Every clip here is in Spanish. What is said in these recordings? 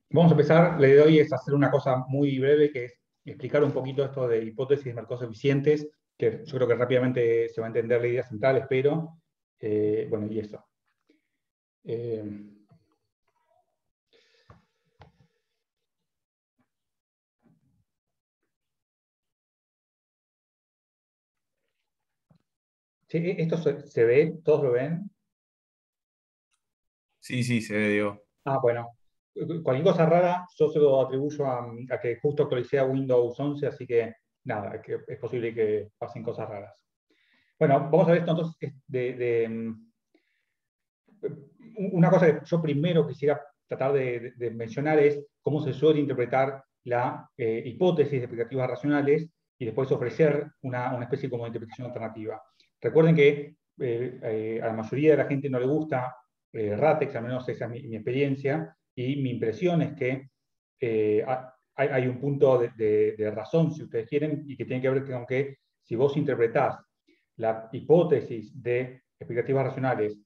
Vamos a empezar. La idea de hoy es hacer una cosa muy breve, que es explicar un poquito esto de hipótesis de mercados eficientes, que yo creo que rápidamente se va a entender la idea central, espero. Bueno, y eso. Sí, esto se ve, todos lo ven. Sí, sí, se ve, Diego. Ah, bueno. Cualquier cosa rara, yo se lo atribuyo a que justo actualicé a Windows 11, así que nada, que es posible que pasen cosas raras. Bueno, vamos a ver esto entonces una cosa que yo primero quisiera tratar de mencionar es cómo se suele interpretar la hipótesis de expectativas racionales y después ofrecer una especie como de interpretación alternativa. Recuerden que a la mayoría de la gente no le gusta RATEX, al menos esa es mi experiencia, y mi impresión es que hay un punto de razón, si ustedes quieren, y que tiene que ver con que si vos interpretás la hipótesis de expectativas racionales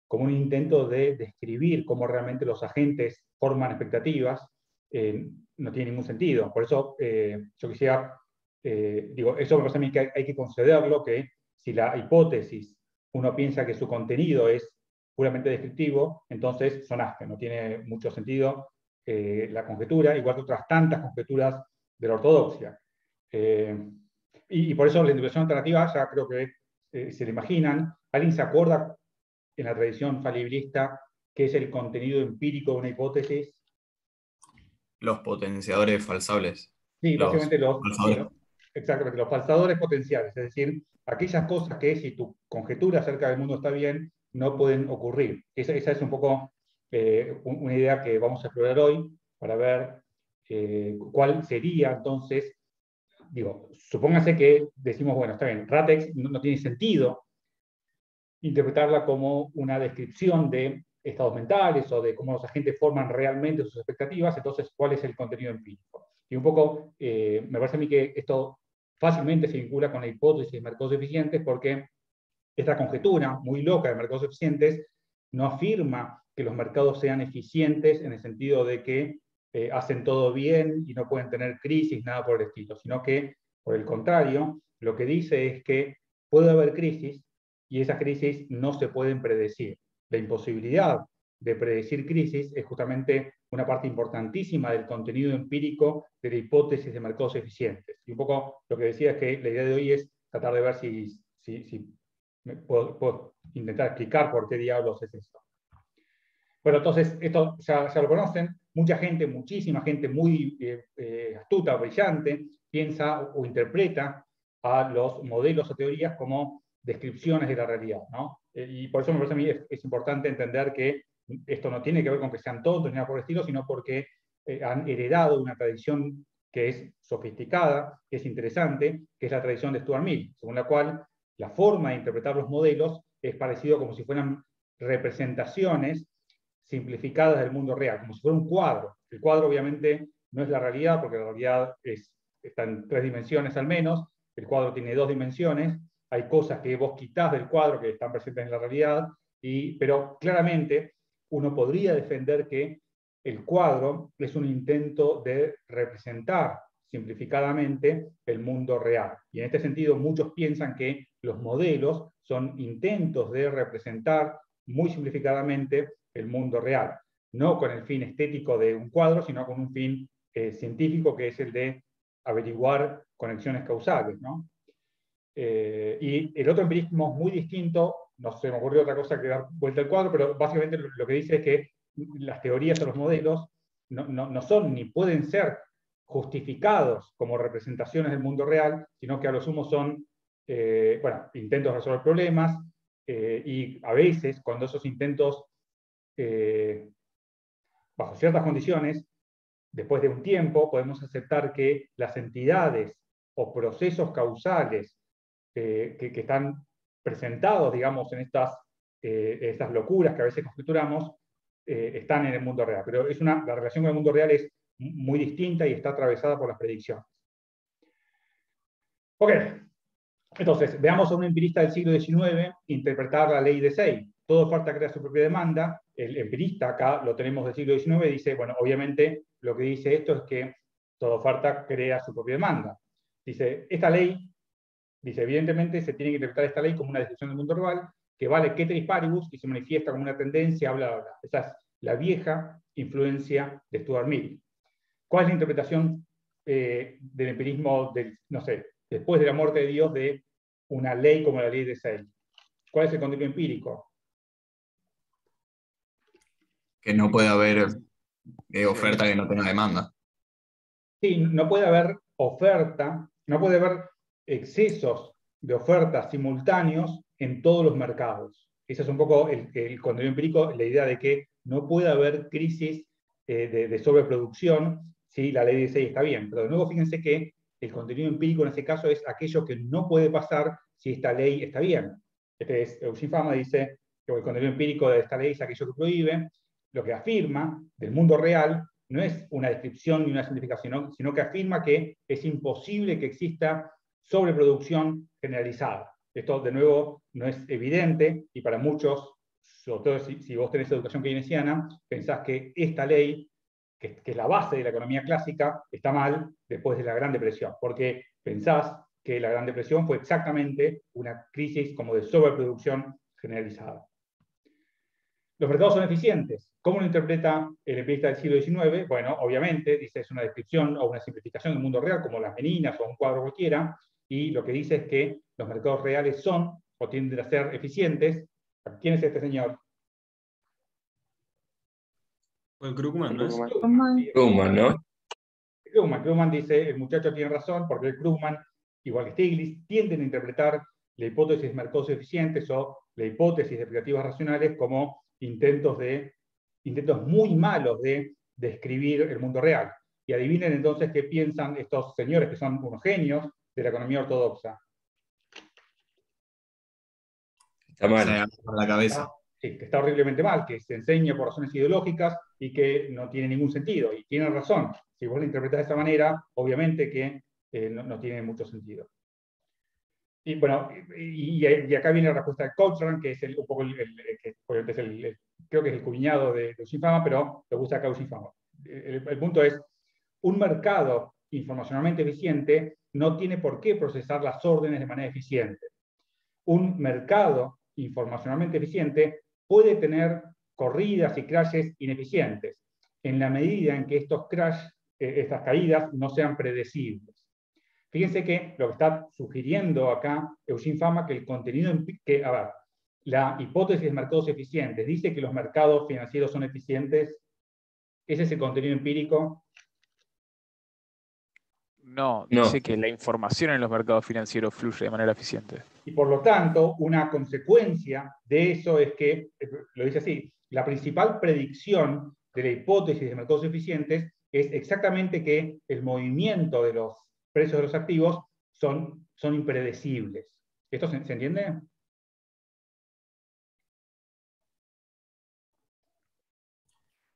como un intento de describir cómo realmente los agentes forman expectativas, no tiene ningún sentido. Por eso yo quisiera, digo, eso me parece a mí que hay que concederlo, que si la hipótesis uno piensa que su contenido es puramente descriptivo, entonces sonaste, no tiene mucho sentido la conjetura, igual que otras tantas conjeturas de la ortodoxia. Y por eso la interpretación alternativa, ya creo que se le imaginan. ¿Alguien se acuerda en la tradición falibilista qué es el contenido empírico de una hipótesis? Los potenciadores falsables. Sí, Los básicamente falsadores. exactamente, los falsadores potenciales, es decir, aquellas cosas que si tu conjetura acerca del mundo está bien, no pueden ocurrir. Esa es un poco una idea que vamos a explorar hoy para ver cuál sería entonces, digo, supóngase que decimos, bueno, está bien, RATEX no tiene sentido interpretarla como una descripción de estados mentales o de cómo los agentes forman realmente sus expectativas, entonces, ¿cuál es el contenido empírico? Y un poco, me parece a mí que esto fácilmente se vincula con la hipótesis de mercados eficientes porque esta conjetura muy loca de mercados eficientes no afirma que los mercados sean eficientes en el sentido de que hacen todo bien y no pueden tener crisis, nada por el estilo, sino que, por el contrario, lo que dice es que puede haber crisis y esas crisis no se pueden predecir. La imposibilidad de predecir crisis es justamente una parte importantísima del contenido empírico de la hipótesis de mercados eficientes. Y un poco lo que decía es que la idea de hoy es tratar de ver si puedo intentar explicar por qué diablos es esto. Bueno, entonces, esto ya lo conocen. Mucha gente, muchísima gente muy astuta, brillante, piensa o interpreta a los modelos o teorías como descripciones de la realidad, ¿no? Y por eso me parece a mí es importante entender que esto no tiene que ver con que sean tontos ni nada por el estilo, sino porque han heredado una tradición que es sofisticada, que es interesante, que es la tradición de Stuart Mill, según la cual la forma de interpretar los modelos es parecido como si fueran representaciones simplificadas del mundo real, como si fuera un cuadro. El cuadro obviamente no es la realidad, porque la realidad está en 3 dimensiones al menos, el cuadro tiene 2 dimensiones, hay cosas que vos quitás del cuadro que están presentes en la realidad, pero claramente uno podría defender que el cuadro es un intento de representar simplificadamente el mundo real. Y en este sentido muchos piensan que los modelos son intentos de representar muy simplificadamente el mundo real, no con el fin estético de un cuadro, sino con un fin científico que es el de averiguar conexiones causales, ¿no? Y el otro empirismo es muy distinto, no se me ocurrió otra cosa que dar vuelta al cuadro, pero básicamente lo que dice es que las teorías o los modelos no son ni pueden ser justificados como representaciones del mundo real, sino que a lo sumo son bueno, intentos de resolver problemas, y a veces cuando esos intentos, bajo ciertas condiciones, después de un tiempo, podemos aceptar que las entidades o procesos causales que están presentados, digamos, en estas locuras que a veces conjeturamos, están en el mundo real. Pero la relación con el mundo real es muy distinta y está atravesada por las predicciones. Ok, entonces, veamos a un empirista del siglo XIX interpretar la ley de Say. Toda oferta crea su propia demanda, el empirista, acá lo tenemos del siglo XIX, dice, bueno, obviamente lo que dice esto es que toda oferta crea su propia demanda. Dice, esta ley, dice, evidentemente se tiene que interpretar esta ley como una descripción del mundo real, que vale ceteris paribus y se manifiesta como una tendencia, bla, bla, bla. Esa es la vieja influencia de Stuart Mill. ¿Cuál es la interpretación del empirismo, no sé, después de la muerte de Dios, de una ley como la ley de Sale? ¿Cuál es el contenido empírico? Que no puede haber oferta que no tenga demanda. Sí, no puede haber oferta, no puede haber excesos de ofertas simultáneos en todos los mercados. Ese es un poco el contenido empírico, la idea de que no puede haber crisis de sobreproducción si la ley de 6 está bien. Pero de nuevo, fíjense que el contenido empírico en este caso es aquello que no puede pasar si esta ley está bien. Eugene Fama dice que el contenido empírico de esta ley es aquello que prohíbe. Lo que afirma del mundo real no es una descripción ni una simplificación, sino que afirma que es imposible que exista sobreproducción generalizada. Esto, de nuevo, no es evidente y para muchos, sobre todo si vos tenés educación keynesiana, pensás que esta ley, que es la base de la economía clásica, está mal después de la Gran Depresión, porque pensás que la Gran Depresión fue exactamente una crisis como de sobreproducción generalizada. Los mercados son eficientes. ¿Cómo lo interpreta el empirista del siglo XIX? Bueno, obviamente, dice, es una descripción o una simplificación del mundo real, como las meninas o un cuadro cualquiera, y lo que dice es que los mercados reales son o tienden a ser eficientes. ¿Quién es este señor? El Krugman, ¿no es? Krugman, ¿no? Krugman dice, el muchacho tiene razón, porque el Krugman, igual que Stiglitz, tienden a interpretar la hipótesis de mercados eficientes o la hipótesis de expectativas racionales como intentos muy malos de describir el mundo real. Y adivinen entonces qué piensan estos señores que son unos genios de la economía ortodoxa. Está Se mal. agarra la cabeza. Sí, que está horriblemente mal, que se enseña por razones ideológicas y que no tiene ningún sentido. Y tienen razón. Si vos lo interpretás de esa manera, obviamente que no tiene mucho sentido. Y bueno, y acá viene la respuesta de Cochrane, que es un poco creo que es el cuñado de Eugene Fama, pero le gusta acá Eugene Fama. El punto es, un mercado informacionalmente eficiente no tiene por qué procesar las órdenes de manera eficiente. Un mercado informacionalmente eficiente puede tener corridas y crashes ineficientes, en la medida en que estos estas caídas no sean predecibles. Fíjense que lo que está sugiriendo acá Eugene Fama, que el contenido, la hipótesis de mercados eficientes dice que los mercados financieros son eficientes. ¿Ese es el contenido empírico? No, No. dice que la información en los mercados financieros fluye de manera eficiente. Y por lo tanto, una consecuencia de eso es que, lo dice así, la principal predicción de la hipótesis de mercados eficientes es exactamente que el movimiento de los precios de los activos son impredecibles. ¿Esto se entiende?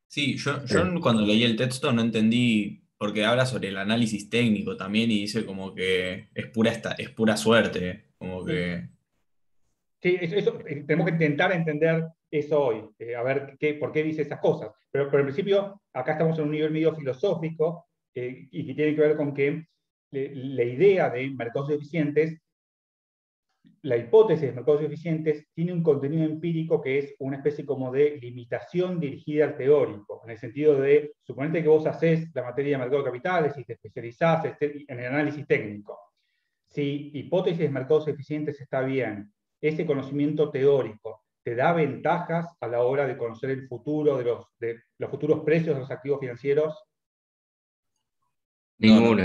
Sí, yo cuando leí el texto no entendí, porque habla sobre el análisis técnico también y dice como que es pura suerte, como que... Sí, tenemos que intentar entender eso hoy, a ver por qué dice esas cosas. Pero en principio, acá estamos en un nivel medio filosófico y que tiene que ver con que la idea de mercados eficientes, la hipótesis de mercados eficientes tiene un contenido empírico que es una especie como de limitación dirigida al teórico, en el sentido de, suponete que vos hacés la materia de mercado de capitales y te especializás en el análisis técnico. Si hipótesis de mercados eficientes está bien, ese conocimiento teórico te da ventajas a la hora de conocer el futuro de los futuros precios de los activos financieros. Ninguna.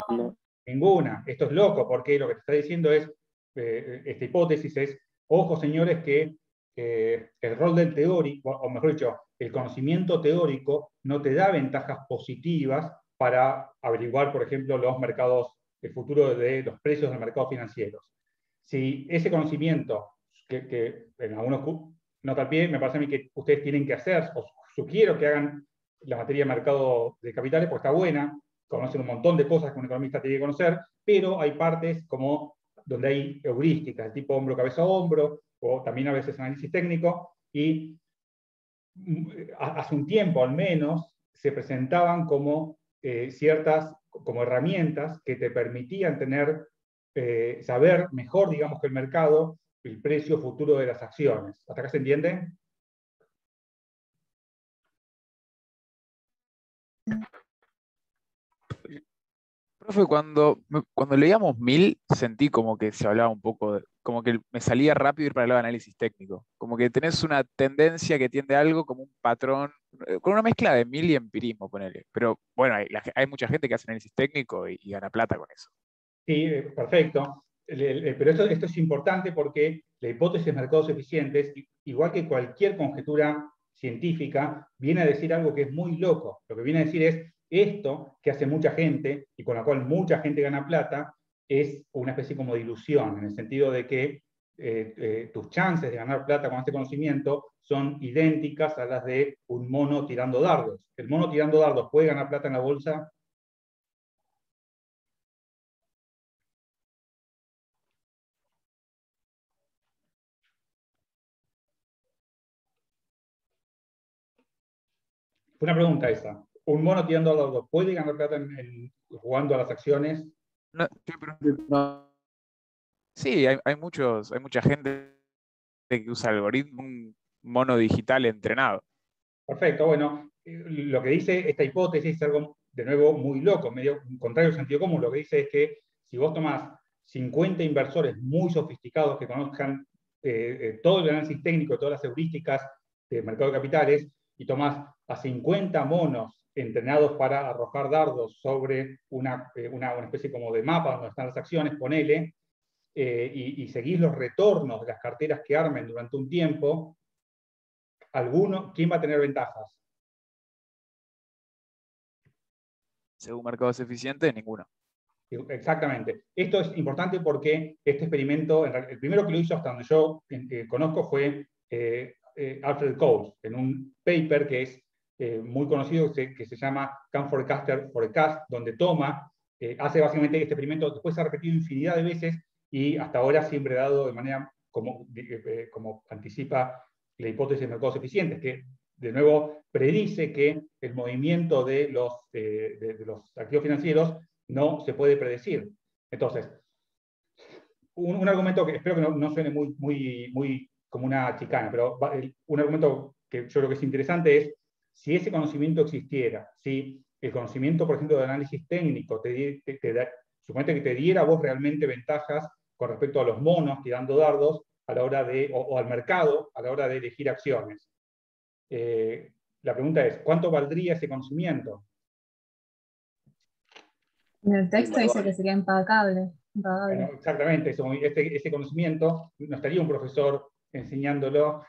Ninguna. Esto es loco, porque lo que te está diciendo es, esta hipótesis es, ojo señores, que el rol del teórico, o mejor dicho, el conocimiento teórico no te da ventajas positivas para averiguar, por ejemplo, el futuro de los precios de los mercados financieros. Si ese conocimiento, que en algunos nota al pie, me parece a mí que ustedes tienen que hacer, os sugiero que hagan la materia de mercado de capitales, porque está buena, conocen un montón de cosas que un economista tiene que conocer, pero hay partes como donde hay heurísticas, tipo hombro, cabeza, hombro, o también a veces análisis técnico, y hace un tiempo al menos, se presentaban como como herramientas que te permitían saber mejor, digamos, que el mercado, el precio futuro de las acciones. ¿Hasta acá se entiende? Profe, cuando leíamos 1000, sentí como que se hablaba un poco, como que me salía rápido ir para el lado de análisis técnico. Como que tenés una tendencia que tiende a algo como un patrón, con una mezcla de 1000 y empirismo, ponele. Pero bueno, hay mucha gente que hace análisis técnico y gana plata con eso. Sí, perfecto. Pero esto es importante porque la hipótesis de mercados eficientes, igual que cualquier conjetura científica, viene a decir algo que es muy loco. Lo que viene a decir es esto que hace mucha gente y con la cual mucha gente gana plata, es una especie como de ilusión, en el sentido de que tus chances de ganar plata con este conocimiento son idénticas a las de un mono tirando dardos. ¿El mono tirando dardos puede ganar plata en la bolsa? Fue una pregunta esa. ¿Un mono tirando a dardos puede ganar plata jugando a las acciones? No, sí, sí, hay mucha gente que usa algoritmo, un mono digital entrenado. Perfecto, bueno, lo que dice esta hipótesis es algo, de nuevo, muy loco, medio contrario al sentido común. Lo que dice es que si vos tomás 50 inversores muy sofisticados que conozcan todo el análisis técnico, todas las heurísticas del mercado de capitales, y tomás a 50 monos entrenados para arrojar dardos sobre una especie como de mapa donde están las acciones, ponele, y seguís los retornos de las carteras que armen durante un tiempo, ¿quién va a tener ventajas? Según mercados eficientes, ninguno. Exactamente. Esto es importante porque este experimento, el primero que lo hizo hasta donde yo conozco fue Alfred Coles, en un paper que es muy conocido, que se llama Can Forecaster Forecast, donde hace básicamente este experimento, después se ha repetido infinidad de veces y hasta ahora siempre dado de manera como anticipa la hipótesis de mercados eficientes, que de nuevo predice que el movimiento de los activos financieros no se puede predecir. Entonces, un argumento que espero que no suene muy como una chicana, pero un argumento que yo creo que es interesante es, si ese conocimiento existiera, si el conocimiento, por ejemplo, de análisis técnico, suponete que te diera a vos realmente ventajas con respecto a los monos tirando dardos a la hora o al mercado a la hora de elegir acciones. La pregunta es, ¿cuánto valdría ese conocimiento? En el texto dice que sería impagable. Bueno, exactamente, ese conocimiento no estaría un profesor enseñándolo,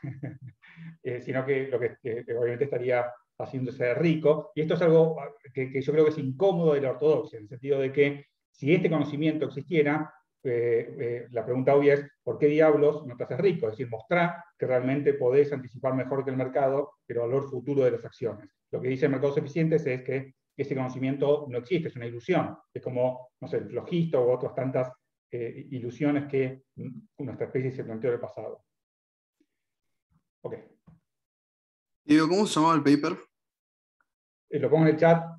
sino que lo que obviamente estaría haciéndose rico. Y esto es algo que yo creo que es incómodo de la ortodoxia, en el sentido de que si este conocimiento existiera, la pregunta obvia es, ¿por qué diablos no te haces rico? Es decir, mostrá que realmente podés anticipar mejor que el mercado el valor futuro de las acciones. Lo que dice Mercados Eficientes es que ese conocimiento no existe, es una ilusión. Es como, no sé, el flojisto u otras tantas ilusiones que nuestra especie se planteó en el pasado. Ok. Diego, ¿cómo se llamaba el paper? Lo pongo en el chat.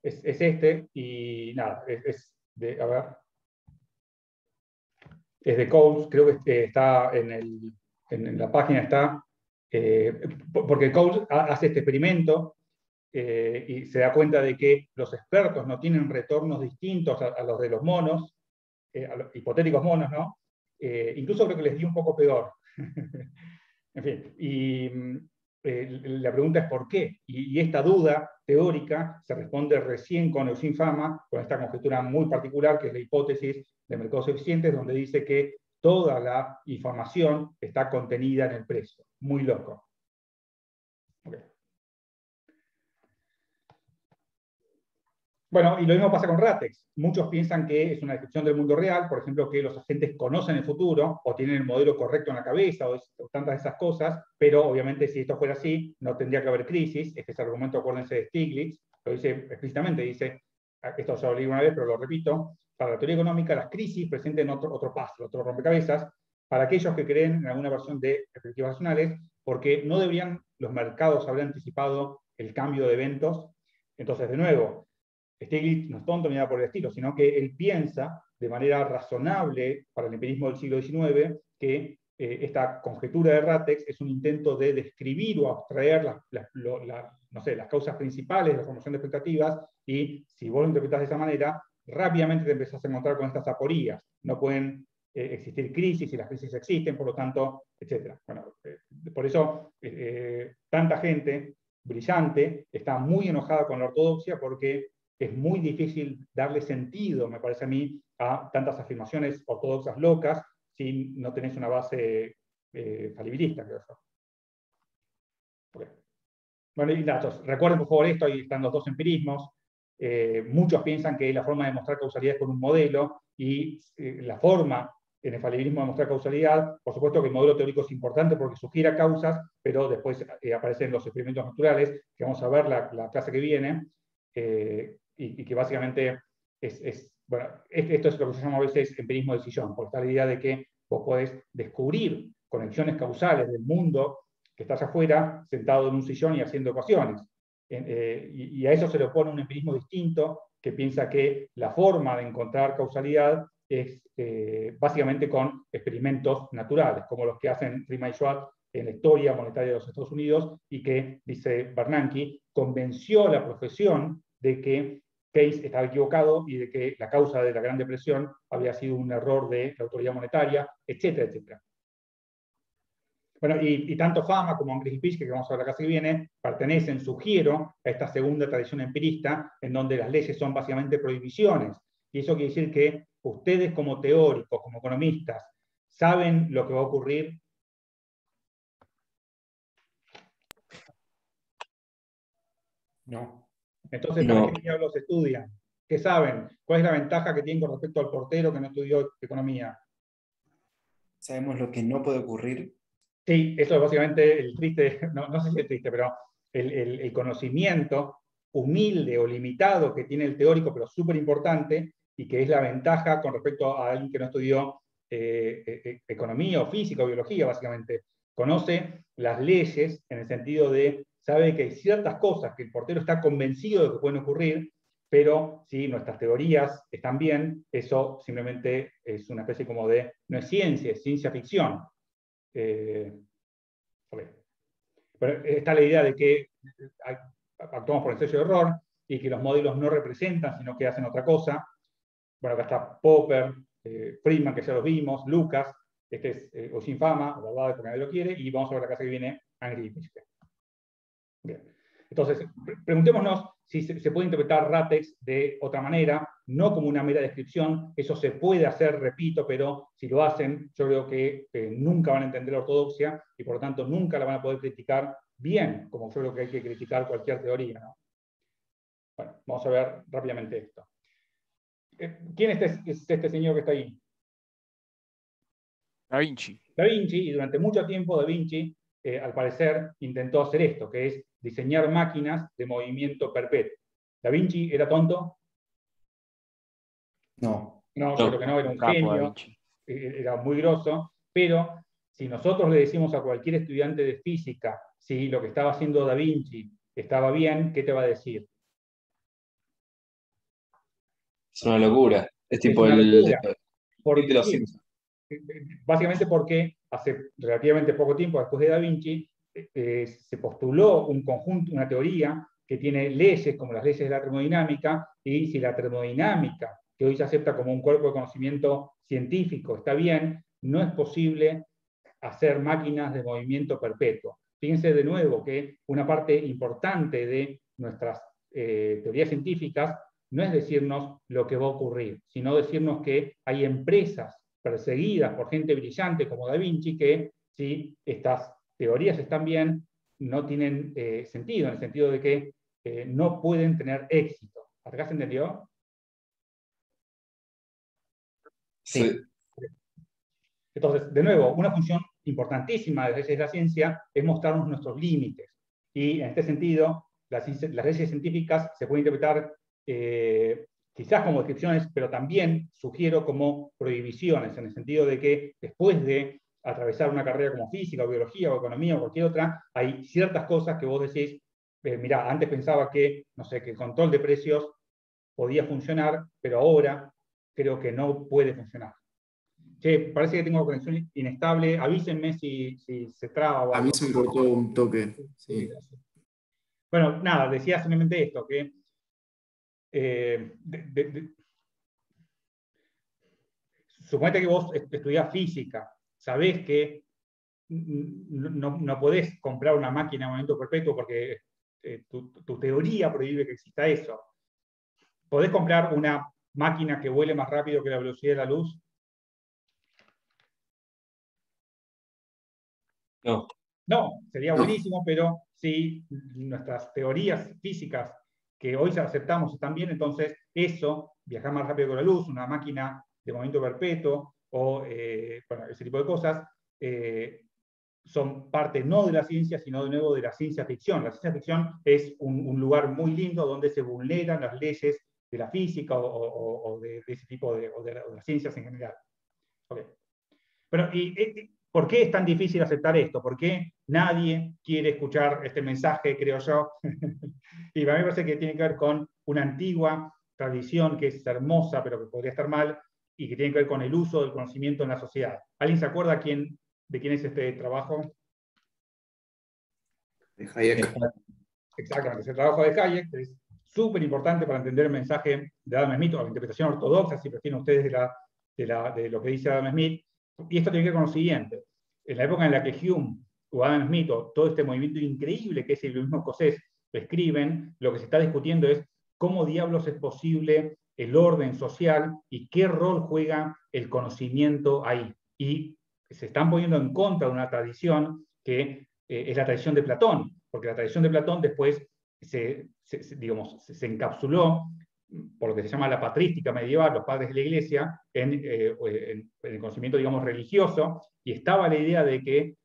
Es este, y nada, a ver, es de Coles, creo que está en la página, está, porque Coles hace este experimento y se da cuenta de que los expertos no tienen retornos distintos a los de los monos, a los hipotéticos monos, ¿no? Incluso creo que les dio un poco peor. En fin, y la pregunta es ¿por qué? Y esta duda teórica se responde recién con Eugene Fama, con esta conjetura muy particular, que es la hipótesis de mercados eficientes, donde dice que toda la información está contenida en el precio. Muy loco. Okay. Bueno, y lo mismo pasa con Ratex. Muchos piensan que es una descripción del mundo real, por ejemplo, que los agentes conocen el futuro o tienen el modelo correcto en la cabeza o tantas de esas cosas, pero obviamente si esto fuera así, no tendría que haber crisis. Este es el argumento, acuérdense, de Stiglitz, lo dice explícitamente, dice, esto ya lo leí una vez, pero lo repito, para la teoría económica las crisis presenten otro puzzle, otro rompecabezas, para aquellos que creen en alguna versión de perspectivas racionales, porque no deberían los mercados haber anticipado el cambio de eventos. Entonces, de nuevo, Stiglitz no es tonto ni nada por el estilo, sino que él piensa de manera razonable para el empirismo del siglo XIX que esta conjetura de Ratex es un intento de describir o abstraer no sé, las causas principales de la formación de expectativas, y si vos lo interpretás de esa manera, rápidamente te empezás a encontrar con estas aporías. No pueden existir crisis, y las crisis existen, por lo tanto, etc. Bueno, por eso tanta gente brillante está muy enojada con la ortodoxia, porque es muy difícil darle sentido, me parece a mí, a tantas afirmaciones ortodoxas locas si no tenés una base falibilista, creo yo. Okay. Bueno, y datos. Recuerden, por favor, esto, ahí están los dos empirismos. Muchos piensan que la forma de mostrar causalidad es con un modelo, y la forma en el falibilismo de mostrar causalidad, por supuesto que el modelo teórico es importante porque sugiere causas, pero después aparecen los experimentos naturales, que vamos a ver la clase que viene, y que básicamente bueno, esto es lo que se llama a veces empirismo de sillón, porque está la idea de que vos podés descubrir conexiones causales del mundo que estás afuera, sentado en un sillón y haciendo ecuaciones. Y a eso se le opone un empirismo distinto, que piensa que la forma de encontrar causalidad es básicamente con experimentos naturales, como los que hacen Riemann y Schwartz en la historia monetaria de los Estados Unidos, y que, dice Bernanke, convenció a la profesión de que Keynes estaba equivocado y de que la causa de la Gran Depresión había sido un error de la autoridad monetaria, etcétera, etcétera. Bueno, y tanto Fama como Angrich y Pischke, que vamos a ver la clase que viene, pertenecen, sugiero, a esta segunda tradición empirista, en donde las leyes son básicamente prohibiciones. Y eso quiere decir que ustedes, como teóricos, como economistas, ¿saben lo que va a ocurrir? No. Entonces, ¿para qué diablos estudian? ¿Qué saben? ¿Cuál es la ventaja que tienen con respecto al portero que no estudió economía? ¿Sabemos lo que no puede ocurrir? Sí, eso es básicamente el triste, no sé si es triste, pero el conocimiento humilde o limitado que tiene el teórico, pero súper importante, y que es la ventaja con respecto a alguien que no estudió economía o física o biología, básicamente. Conoce las leyes en el sentido de, sabe que hay ciertas cosas que el portero está convencido de que pueden ocurrir, pero si nuestras teorías están bien, eso simplemente es una especie como de, no es ciencia, es ciencia ficción. Okay. Pero está la idea de que actuamos por exceso de error y que los modelos no representan, sino que hacen otra cosa. Bueno, acá está Popper, Friedman, que ya los vimos, Lucas, este es Oisin Fama, la verdad, porque nadie lo quiere, y vamos a ver la casa que viene, Angrich y Pischke. Bien. Entonces, preguntémonos si se puede interpretar Ratex de otra manera, no como una mera descripción. Eso se puede hacer, repito, pero si lo hacen, yo creo que nunca van a entender la ortodoxia, y por lo tanto nunca la van a poder criticar bien, como yo creo que hay que criticar cualquier teoría, ¿no? Bueno, vamos a ver rápidamente esto. ¿Quién es este señor que está ahí? Da Vinci. Da Vinci, y durante mucho tiempo Da Vinci, al parecer, intentó hacer esto, que es diseñar máquinas de movimiento perpetuo. ¿Da Vinci era tonto? No. No, yo creo que no, era un genio, era muy grosso, pero si nosotros le decimos a cualquier estudiante de física si lo que estaba haciendo Da Vinci estaba bien, ¿qué te va a decir? Es una locura. Es tipo una el locura. de los Simpsons. Básicamente porque hace relativamente poco tiempo, después de Da Vinci, se postuló un conjunto, una teoría que tiene leyes como las leyes de la termodinámica, y si la termodinámica, que hoy se acepta como un cuerpo de conocimiento científico, está bien, no es posible hacer máquinas de movimiento perpetuo. Fíjense de nuevo que una parte importante de nuestras teorías científicas no es decirnos lo que va a ocurrir, sino decirnos que hay empresas perseguidas por gente brillante como Da Vinci que, si estas teorías están bien, no tienen sentido, en el sentido de que no pueden tener éxito. ¿Hasta acá se entendió? Sí. Entonces, de nuevo, una función importantísima de las leyes de la ciencia es mostrarnos nuestros límites. Y en este sentido, las leyes científicas se pueden interpretar quizás como descripciones, pero también sugiero como prohibiciones, en el sentido de que después de atravesar una carrera como física, o biología, o economía, o cualquier otra, hay ciertas cosas que vos decís, mirá, antes pensaba que, no sé, que el control de precios podía funcionar, pero ahora creo que no puede funcionar. Che, parece que tengo conexión inestable, avísenme si se traba o A mí algo. se me cortó un toque. Sí. Bueno, nada, decía simplemente esto, que suponete que vos estudiás física, sabés que no podés comprar una máquina de movimiento perpetuo porque tu teoría prohíbe que exista eso. ¿Podés comprar una máquina que vuele más rápido que la velocidad de la luz? No. No, sería No. buenísimo, pero si nuestras teorías físicas que hoy aceptamos están bien, entonces eso, viajar más rápido que la luz, una máquina de movimiento perpetuo, o bueno, ese tipo de cosas, son parte no de la ciencia, sino de nuevo de la ciencia ficción. La ciencia ficción es un lugar muy lindo donde se vulneran las leyes de la física o de ese tipo o de las ciencias en general. Okay. Bueno, ¿por qué es tan difícil aceptar esto? ¿Por qué nadie quiere escuchar este mensaje, creo yo? Y a mí me parece que tiene que ver con una antigua tradición que es hermosa, pero que podría estar mal, y que tiene que ver con el uso del conocimiento en la sociedad. ¿Alguien se acuerda de quién es este trabajo? De Hayek. Exactamente, es el trabajo de Hayek, que es súper importante para entender el mensaje de Adam Smith, o la interpretación ortodoxa, si prefieren ustedes, de lo que dice Adam Smith. Y esto tiene que ver con lo siguiente. En la época en la que Hume o Adam Smith, o todo este movimiento increíble que es el iluminismo escocés, escriben, lo que se está discutiendo es cómo diablos es posible el orden social y qué rol juega el conocimiento ahí. Y se están poniendo en contra de una tradición que es la tradición de Platón, porque la tradición de Platón después se encapsuló por lo que se llama la patrística medieval, los padres de la iglesia, en el conocimiento, digamos, religioso, y estaba la idea de que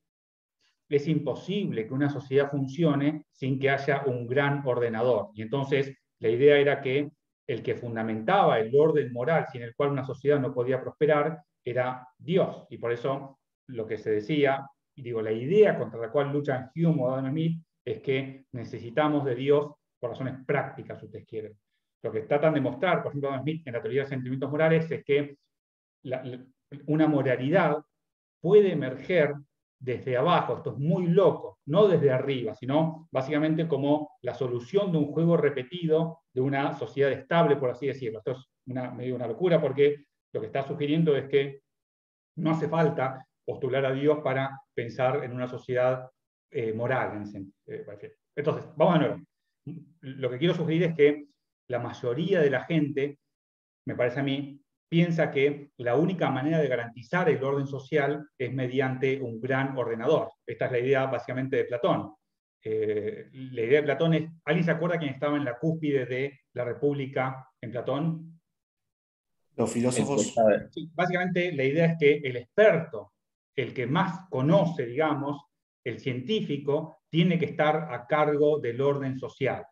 es imposible que una sociedad funcione sin que haya un gran ordenador. Y entonces la idea era que el que fundamentaba el orden moral sin el cual una sociedad no podía prosperar era Dios. Y por eso lo que se decía, y digo, la idea contra la cual luchan Hume o Adam Smith es que necesitamos de Dios por razones prácticas, si ustedes quieren. Lo que tratan de mostrar, por ejemplo, Adam Smith en la teoría de sentimientos morales, es que una moralidad puede emerger desde abajo, esto es muy loco, no desde arriba, sino básicamente como la solución de un juego repetido de una sociedad estable, por así decirlo. Esto es medio una locura porque lo que está sugiriendo es que no hace falta postular a Dios para pensar en una sociedad moral. Entonces, vamos de nuevo. Lo que quiero sugerir es que la mayoría de la gente, me parece a mí, piensa que la única manera de garantizar el orden social es mediante un gran ordenador. Esta es la idea básicamente de Platón. La idea de Platón es, ¿alguien se acuerda quién estaba en la cúspide de la República en Platón? Los filósofos. Sí, básicamente la idea es que el experto, el que más conoce, digamos, el científico, tiene que estar a cargo del orden social.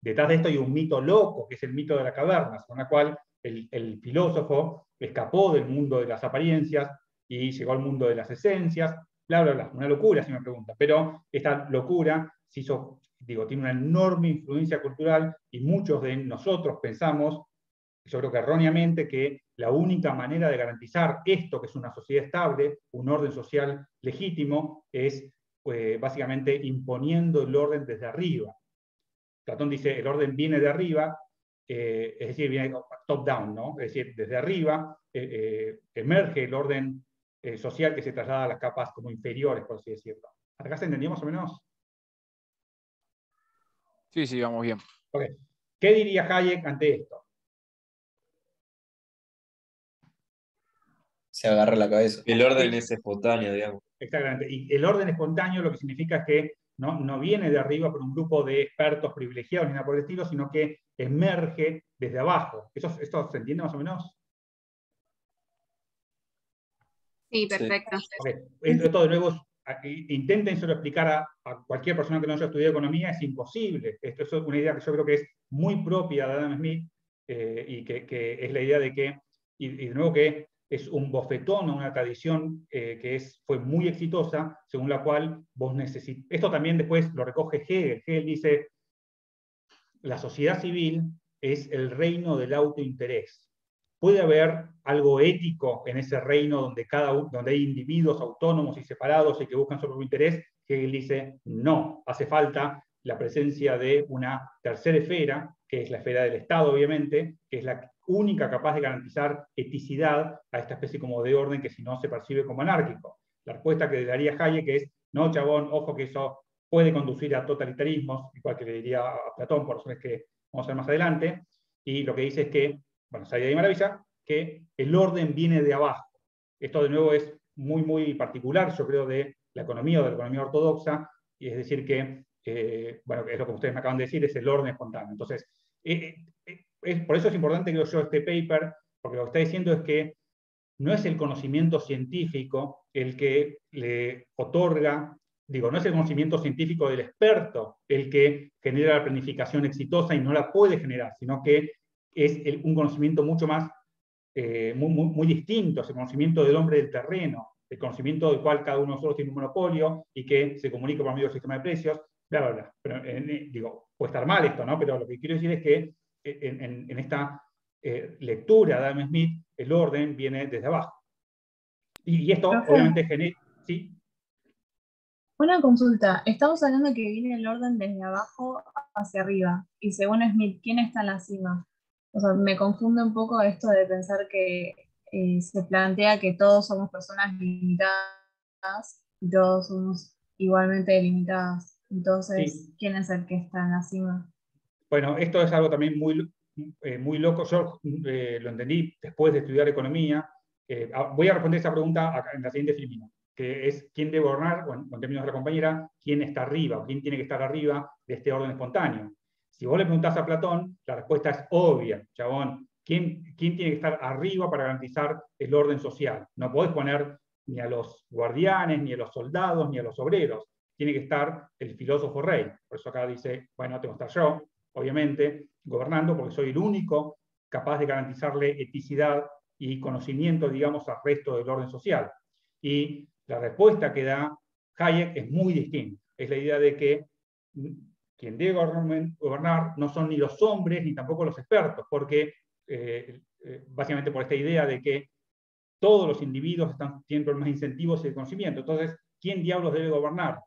Detrás de esto hay un mito loco, que es el mito de la caverna, con la cual el filósofo escapó del mundo de las apariencias y llegó al mundo de las esencias, bla, bla, bla. Una locura, si me pregunta. Pero esta locura se hizo, tiene una enorme influencia cultural y muchos de nosotros pensamos, yo creo que erróneamente, que la única manera de garantizar esto, que es una sociedad estable, un orden social legítimo, es básicamente imponiendo el orden desde arriba. Platón dice, el orden viene de arriba, es decir, viene top-down, ¿no? Es decir, desde arriba emerge el orden social que se traslada a las capas como inferiores, por así decirlo. ¿Acá se entendió más o menos? Sí, sí, vamos bien. Okay. ¿Qué diría Hayek ante esto? Se agarra la cabeza. El orden es espontáneo, digamos. Exactamente. Y el orden espontáneo lo que significa es que no viene de arriba por un grupo de expertos privilegiados ni nada por el estilo, sino que emerge desde abajo. ¿Esto se entiende más o menos? Sí, perfecto. Okay. Esto de nuevo, intenten solo explicar a cualquier persona que no haya estudiado economía, es imposible. Esto es una idea que yo creo que es muy propia de Adam Smith, y que es la idea de que, y de nuevo que es un bofetón a una tradición que fue muy exitosa, según la cual vos necesitas... Esto también después lo recoge Hegel. Hegel dice, la sociedad civil es el reino del autointerés. ¿Puede haber algo ético en ese reino donde hay individuos autónomos y separados y que buscan su propio interés? Hegel dice, no, hace falta la presencia de una tercera esfera, que es la esfera del Estado, obviamente, que es la única capaz de garantizar eticidad a esta especie como de orden que si no se percibe como anárquico. La respuesta que le daría Hayek es, no, chabón, ojo que eso puede conducir a totalitarismos, igual que le diría a Platón, por razones que vamos a ver más adelante, y lo que dice es que, bueno, esa idea de maravilla, que el orden viene de abajo. Esto de nuevo es muy, muy particular, yo creo, de la economía o de la economía ortodoxa, y es decir que, bueno, es lo que ustedes me acaban de decir, es el orden espontáneo. Entonces, por eso es importante, creo yo, este paper, porque lo que está diciendo es que no es el conocimiento científico el que le otorga, digo, no es el conocimiento científico del experto el que genera la planificación exitosa y no la puede generar, sino que es un conocimiento mucho más, muy distinto, es el conocimiento del hombre del terreno, el conocimiento del cual cada uno de nosotros tiene un monopolio y que se comunica por medio del sistema de precios, bla, bla, bla. Pero, digo, puede estar mal esto, ¿no? Pero lo que quiero decir es que en esta lectura de Adam Smith, el orden viene desde abajo. Y esto, obviamente, genera... ¿Sí? Una consulta. Estamos hablando que viene el orden desde abajo hacia arriba. Y según Smith, ¿quién está en la cima? O sea, me confunde un poco esto de pensar que se plantea que todos somos personas limitadas y todos somos igualmente limitadas. Entonces, Sí. ¿quién es el que está en la cima? Bueno, esto es algo también muy loco. Yo lo entendí después de estudiar economía. Voy a responder esa pregunta en la siguiente filmina, que es quién debe gobernar, bueno, en términos de la compañera, quién está arriba, o quién tiene que estar arriba de este orden espontáneo. Si vos le preguntás a Platón, la respuesta es obvia, chabón. ¿Quién tiene que estar arriba para garantizar el orden social? No podés poner ni a los guardianes, ni a los soldados, ni a los obreros. Tiene que estar el filósofo rey. Por eso acá dice, bueno, tengo que estar yo, obviamente, gobernando, porque soy el único capaz de garantizarle eticidad y conocimiento, digamos, al resto del orden social. Y la respuesta que da Hayek es muy distinta. Es la idea de que quien debe gobernar no son ni los hombres ni tampoco los expertos, porque básicamente por esta idea de que todos los individuos tienen problemas de incentivos y de conocimiento. Entonces, ¿quién diablos debe gobernar?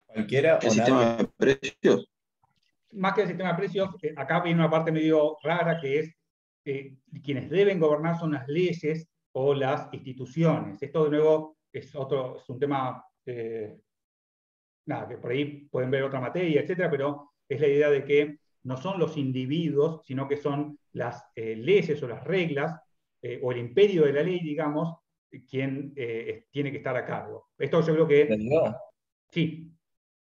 ¿Cualquiera ¿El o sistema nadie? de precios? Más que el sistema de precios, acá viene una parte medio rara que es quienes deben gobernar son las leyes o las instituciones. Esto de nuevo es un tema, nada, que por ahí pueden ver otra materia, etcétera, pero es la idea de que no son los individuos, sino que son las leyes o las reglas o el imperio de la ley, digamos, quien tiene que estar a cargo. Esto yo creo que... ¿Entendió? Sí.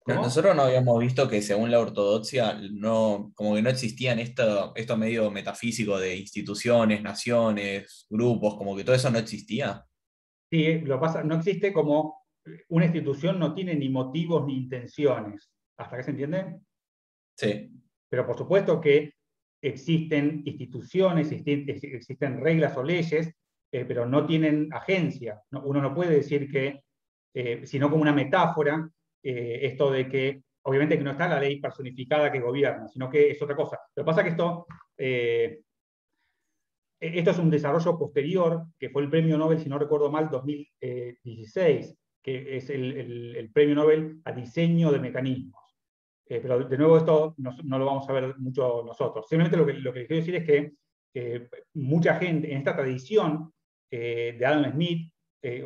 ¿Cómo? Nosotros no habíamos visto que según la ortodoxia, no, como que no existían esto medio metafísico de instituciones, naciones, grupos, como que todo eso no existía. Sí, lo pasa, no existe como una institución, no tiene ni motivos ni intenciones. ¿Hasta qué se entiende? Sí. Pero por supuesto que existen instituciones, existen reglas o leyes, pero no tienen agencia. Uno no puede decir que, sino como una metáfora, esto de que, obviamente que no está la ley personificada que gobierna, sino que es otra cosa. Lo que pasa es que esto es un desarrollo posterior, que fue el premio Nobel, si no recuerdo mal, 2016, que es el premio Nobel a diseño de mecanismos. Pero de nuevo esto no lo vamos a ver mucho nosotros. Simplemente lo que les quiero decir es que mucha gente en esta tradición de Adam Smith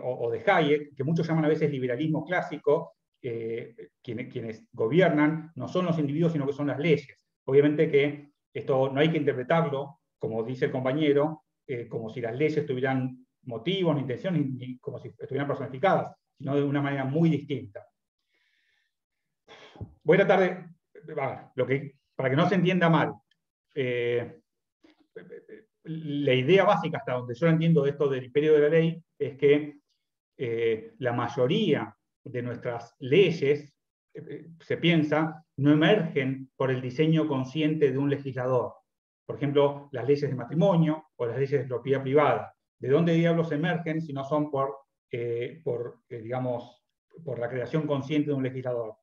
o de Hayek, que muchos llaman a veces liberalismo clásico, quienes gobiernan no son los individuos, sino que son las leyes. Obviamente que esto no hay que interpretarlo, como dice el compañero, como si las leyes tuvieran motivos, ni intenciones, ni como si estuvieran personificadas, sino de una manera muy distinta. Voy a tratar de, para que no se entienda mal, la idea básica hasta donde yo entiendo de esto del imperio de la ley es que la mayoría de nuestras leyes se piensa, no emergen por el diseño consciente de un legislador. Por ejemplo, las leyes de matrimonio o las leyes de propiedad privada. ¿De dónde diablos emergen si no son digamos, por la creación consciente de un legislador?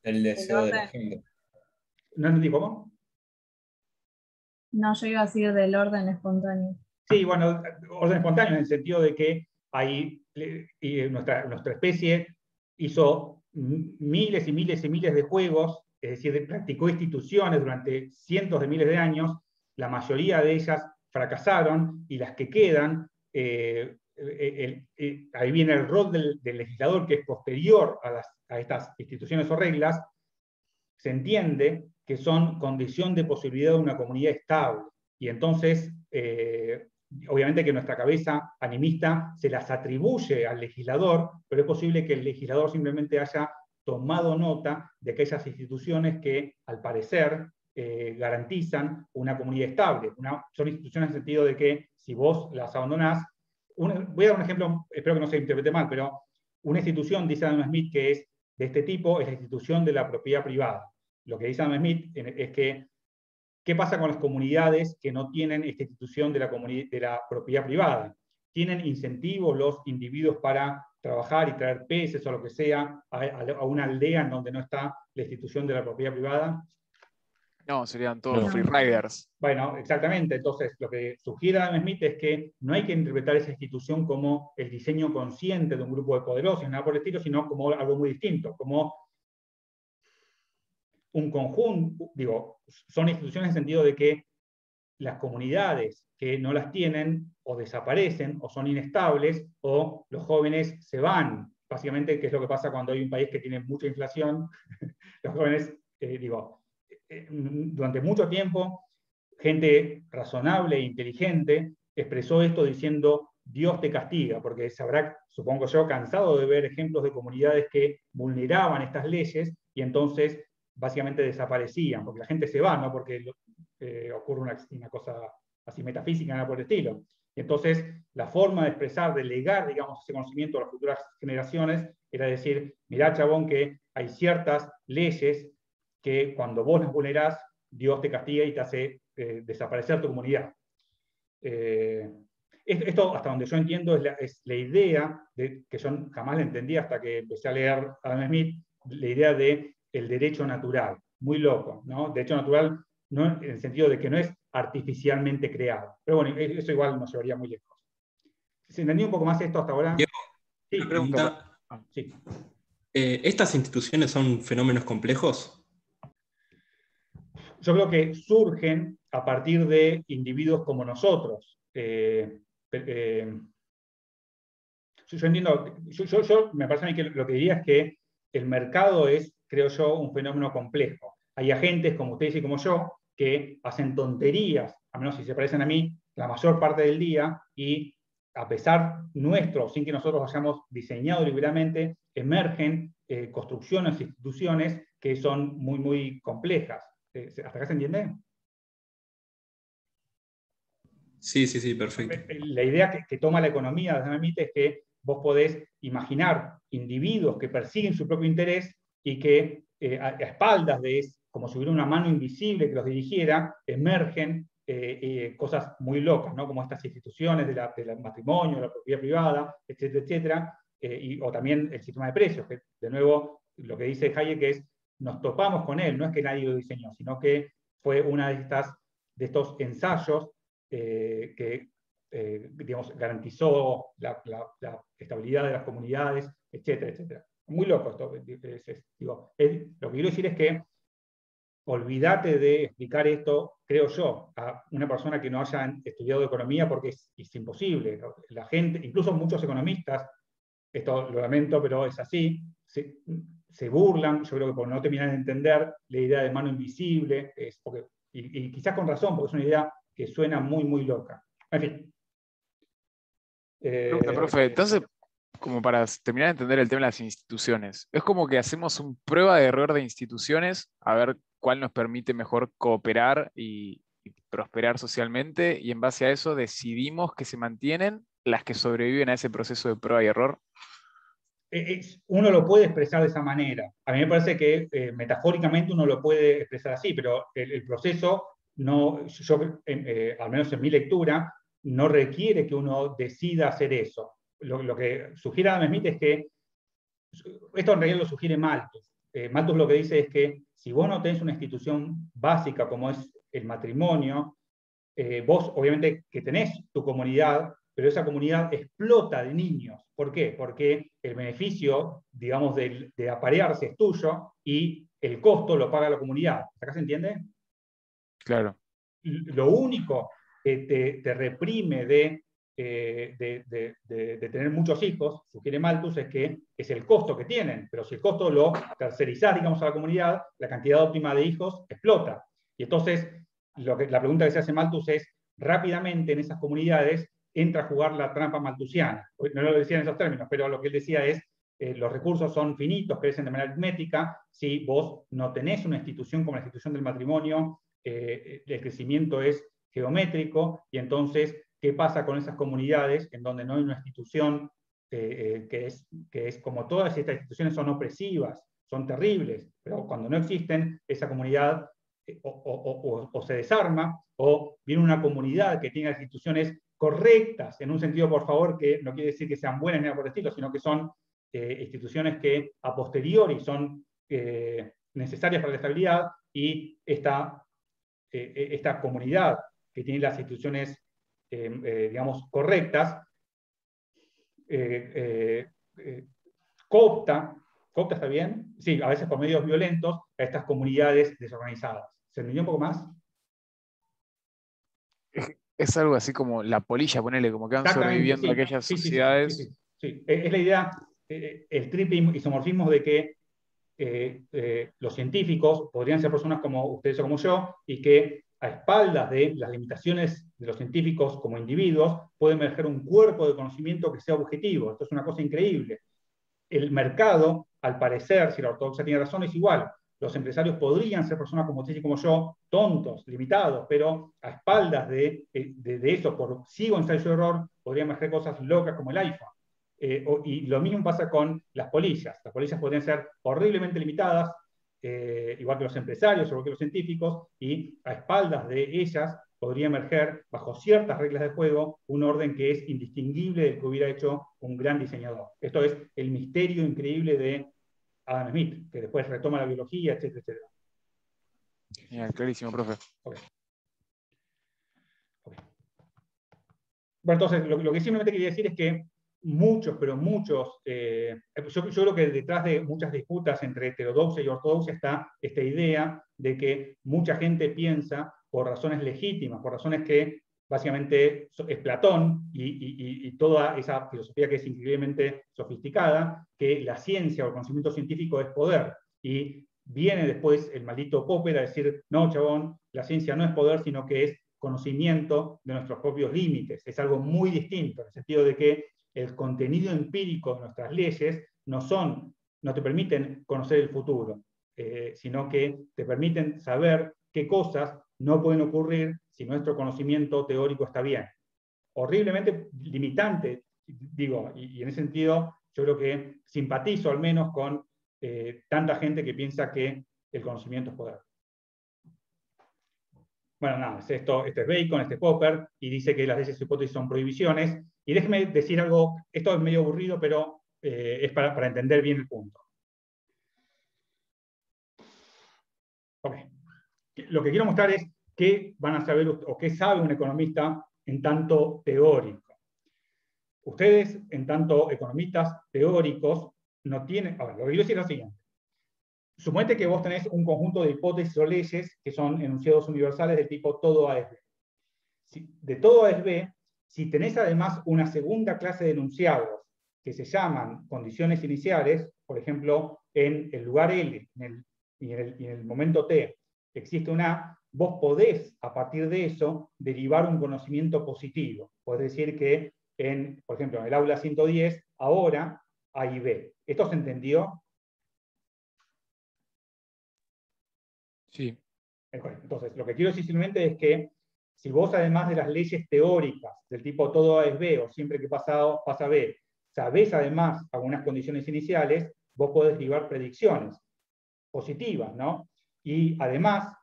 El deseo de la orden. gente. ¿No entendí cómo? No, yo iba a decir del orden espontáneo. Sí, bueno, orden espontáneo en el sentido de que nuestra especie hizo miles y miles y miles de juegos, es decir, practicó instituciones durante cientos de miles de años, la mayoría de ellas fracasaron y las que quedan, ahí viene el rol del legislador que es posterior a estas instituciones o reglas, se entiende que son condición de posibilidad de una comunidad estable. Y entonces, obviamente que nuestra cabeza animista se las atribuye al legislador, pero es posible que el legislador simplemente haya tomado nota de aquellas instituciones que, al parecer, garantizan una comunidad estable. Son instituciones en el sentido de que si vos las abandonás, voy a dar un ejemplo, espero que no se interprete mal, pero una institución, dice Adam Smith, que es de este tipo, es la institución de la propiedad privada. Lo que dice Adam Smith es que ¿qué pasa con las comunidades que no tienen esta institución de la propiedad privada? ¿Tienen incentivos los individuos para trabajar y traer peces o lo que sea a una aldea en donde no está la institución de la propiedad privada? No, serían todos No. free riders. Bueno, exactamente. Entonces, lo que sugiere Adam Smith es que no hay que interpretar esa institución como el diseño consciente de un grupo de poderosos, nada por el estilo, sino como algo muy distinto, como un conjunto, son instituciones en el sentido de que las comunidades que no las tienen o desaparecen o son inestables o los jóvenes se van. Básicamente, ¿qué es lo que pasa cuando hay un país que tiene mucha inflación? Los jóvenes, durante mucho tiempo, gente razonable e inteligente expresó esto diciendo Dios te castiga, porque se habrá, supongo yo, cansado de ver ejemplos de comunidades que vulneraban estas leyes y entonces básicamente desaparecían, porque la gente se va, no porque ocurre una cosa así metafísica, nada por el estilo. Y entonces, la forma de expresar, de legar, digamos, ese conocimiento a las futuras generaciones, era decir, mirá, chabón, que hay ciertas leyes que cuando vos las vulnerás, Dios te castiga y te hace desaparecer tu comunidad. Esto, hasta donde yo entiendo, es la idea, que yo jamás la entendí hasta que empecé a leer Adam Smith, la idea de el derecho natural, muy loco, ¿no? Derecho natural no en el sentido de que no es artificialmente creado. Pero bueno, eso igual nos llevaría muy lejos. ¿Se entendió un poco más esto hasta ahora? Diego, Sí, una pregunta. sí. ¿Estas instituciones son fenómenos complejos? Yo creo que surgen a partir de individuos como nosotros. Yo entiendo, me parece a mí que lo que diría es que el mercado es, creo yo, un fenómeno complejo. Hay agentes como ustedes y como yo que hacen tonterías, a menos si se parecen a mí, la mayor parte del día, y a pesar nuestro, sin que nosotros hayamos diseñado deliberadamente, emergen construcciones, instituciones que son muy, muy complejas. ¿Hasta acá se entiende? Sí, perfecto. La idea que toma la economía de Adam Smith es que vos podés imaginar individuos que persiguen su propio interés y que a espaldas de eso, como si hubiera una mano invisible que los dirigiera, emergen cosas muy locas, ¿no? Como estas instituciones del matrimonio, la propiedad privada, etcétera, etcétera, o también el sistema de precios, que de nuevo lo que dice Hayek es, nos topamos con él, no es que nadie lo diseñó, sino que fue una de estos ensayos que digamos, garantizó la estabilidad de las comunidades, etcétera, etcétera. Muy loco esto. Lo que quiero decir es que olvídate de explicar esto, creo yo, a una persona que no haya estudiado economía porque es imposible. La gente, incluso muchos economistas, esto lo lamento, pero es así, se burlan, yo creo que por no terminar de entender la idea de mano invisible, y quizás con razón, porque es una idea que suena muy, muy loca. En fin. Pregunta, profe, entonces, como para terminar de entender el tema de las instituciones, es como que hacemos una prueba de error de instituciones, a ver cuál nos permite mejor cooperar y prosperar socialmente, y en base a eso decidimos que se mantienen las que sobreviven a ese proceso de prueba y error. uno lo puede expresar de esa manera. A mí me parece que metafóricamente uno lo puede expresar así, pero el proceso, no, al menos en mi lectura, no requiere que uno decida hacer eso. Lo que sugiere Adam Smith es que, esto en realidad lo sugiere Malthus. Malthus lo que dice es que si vos no tenés una institución básica como es el matrimonio, vos obviamente que tenés tu comunidad, pero esa comunidad explota de niños. ¿Por qué? Porque el beneficio, digamos, de aparearse es tuyo y el costo lo paga la comunidad. ¿Acá se entiende? Claro. Lo único que te reprime de tener muchos hijos, sugiere Malthus, es que es el costo que tienen, pero si el costo lo tercerizás, digamos, a la comunidad, la cantidad óptima de hijos explota. Y entonces, la pregunta que se hace Malthus es, rápidamente en esas comunidades entra a jugar la trampa malthusiana. No lo decía en esos términos, pero lo que él decía es, los recursos son finitos, crecen de manera aritmética, si vos no tenés una institución como la institución del matrimonio, el crecimiento es geométrico, y entonces, ¿qué pasa con esas comunidades en donde no hay una institución que es como todas estas instituciones son opresivas, son terribles, pero cuando no existen, esa comunidad o se desarma, o viene una comunidad que tenga instituciones correctas, en un sentido, por favor, que no quiere decir que sean buenas ni nada por el estilo, sino que son instituciones que a posteriori son necesarias para la estabilidad, y esta comunidad que tiene las instituciones, digamos, correctas, coopta, ¿está bien? Sí, a veces por medios violentos, a estas comunidades desorganizadas. ¿Se entendió un poco más? Es algo así como la polilla, ponele, como que van Exactamente, sobreviviendo sí. aquellas Sí, sociedades. sí. Es la idea, el triple isomorfismo de que los científicos podrían ser personas como ustedes o como yo, y que a espaldas de las limitaciones de los científicos como individuos puede emerger un cuerpo de conocimiento que sea objetivo. Esto es una cosa increíble. El mercado, al parecer, si la ortodoxia tiene razón, es igual. Los empresarios podrían ser personas como ustedes y como yo, tontos, limitados, pero a espaldas de eso, por ciego ensayo de error, podrían emerger cosas locas como el iPhone. Y lo mismo pasa con las polillas. Las polillas podrían ser horriblemente limitadas, igual que los empresarios, igual que los científicos, y a espaldas de ellas podría emerger, bajo ciertas reglas de juego, un orden que es indistinguible del que hubiera hecho un gran diseñador. Esto es el misterio increíble de Adam Smith, que después retoma la biología, etcétera, etcétera. Genial, clarísimo, profe. Okay. Bueno, entonces, lo que simplemente quería decir es que muchos, pero muchos, yo creo que detrás de muchas disputas entre heterodoxia y ortodoxia está esta idea de que mucha gente piensa, por razones legítimas, por razones que básicamente es Platón y toda esa filosofía que es increíblemente sofisticada, que la ciencia o el conocimiento científico es poder. Y viene después el maldito Popper a decir, no, chabón, la ciencia no es poder, sino que es conocimiento de nuestros propios límites. Es algo muy distinto, en el sentido de que el contenido empírico de nuestras leyes no te permiten conocer el futuro, sino que te permiten saber qué cosas no pueden ocurrir si nuestro conocimiento teórico está bien. Horriblemente limitante, digo, y en ese sentido yo creo que simpatizo al menos con tanta gente que piensa que el conocimiento es poder. Bueno, nada, esto es Bacon, este es Popper, y dice que las leyes y hipótesis son prohibiciones. Y déjeme decir algo, esto es medio aburrido, pero es para entender bien el punto. Okay. Lo que quiero mostrar es qué van a saber o qué sabe un economista en tanto teórico. Ustedes, en tanto economistas teóricos, no tienen... A ver, lo que quiero decir es lo siguiente. Suponete que vos tenés un conjunto de hipótesis o leyes que son enunciados universales del tipo todo A es B. De todo A es B, si tenés además una segunda clase de enunciados que se llaman condiciones iniciales, por ejemplo, en el lugar L y en el momento T existe un A, vos podés, a partir de eso, derivar un conocimiento positivo. Podés decir que, por ejemplo, en el aula 110, ahora A y B. ¿Esto se entendió? Sí. Entonces, lo que quiero decir simplemente es que si vos, además de las leyes teóricas del tipo todo A es B o siempre que pasa A pasa B, sabés además algunas condiciones iniciales, vos podés derivar predicciones positivas, ¿no? Y además,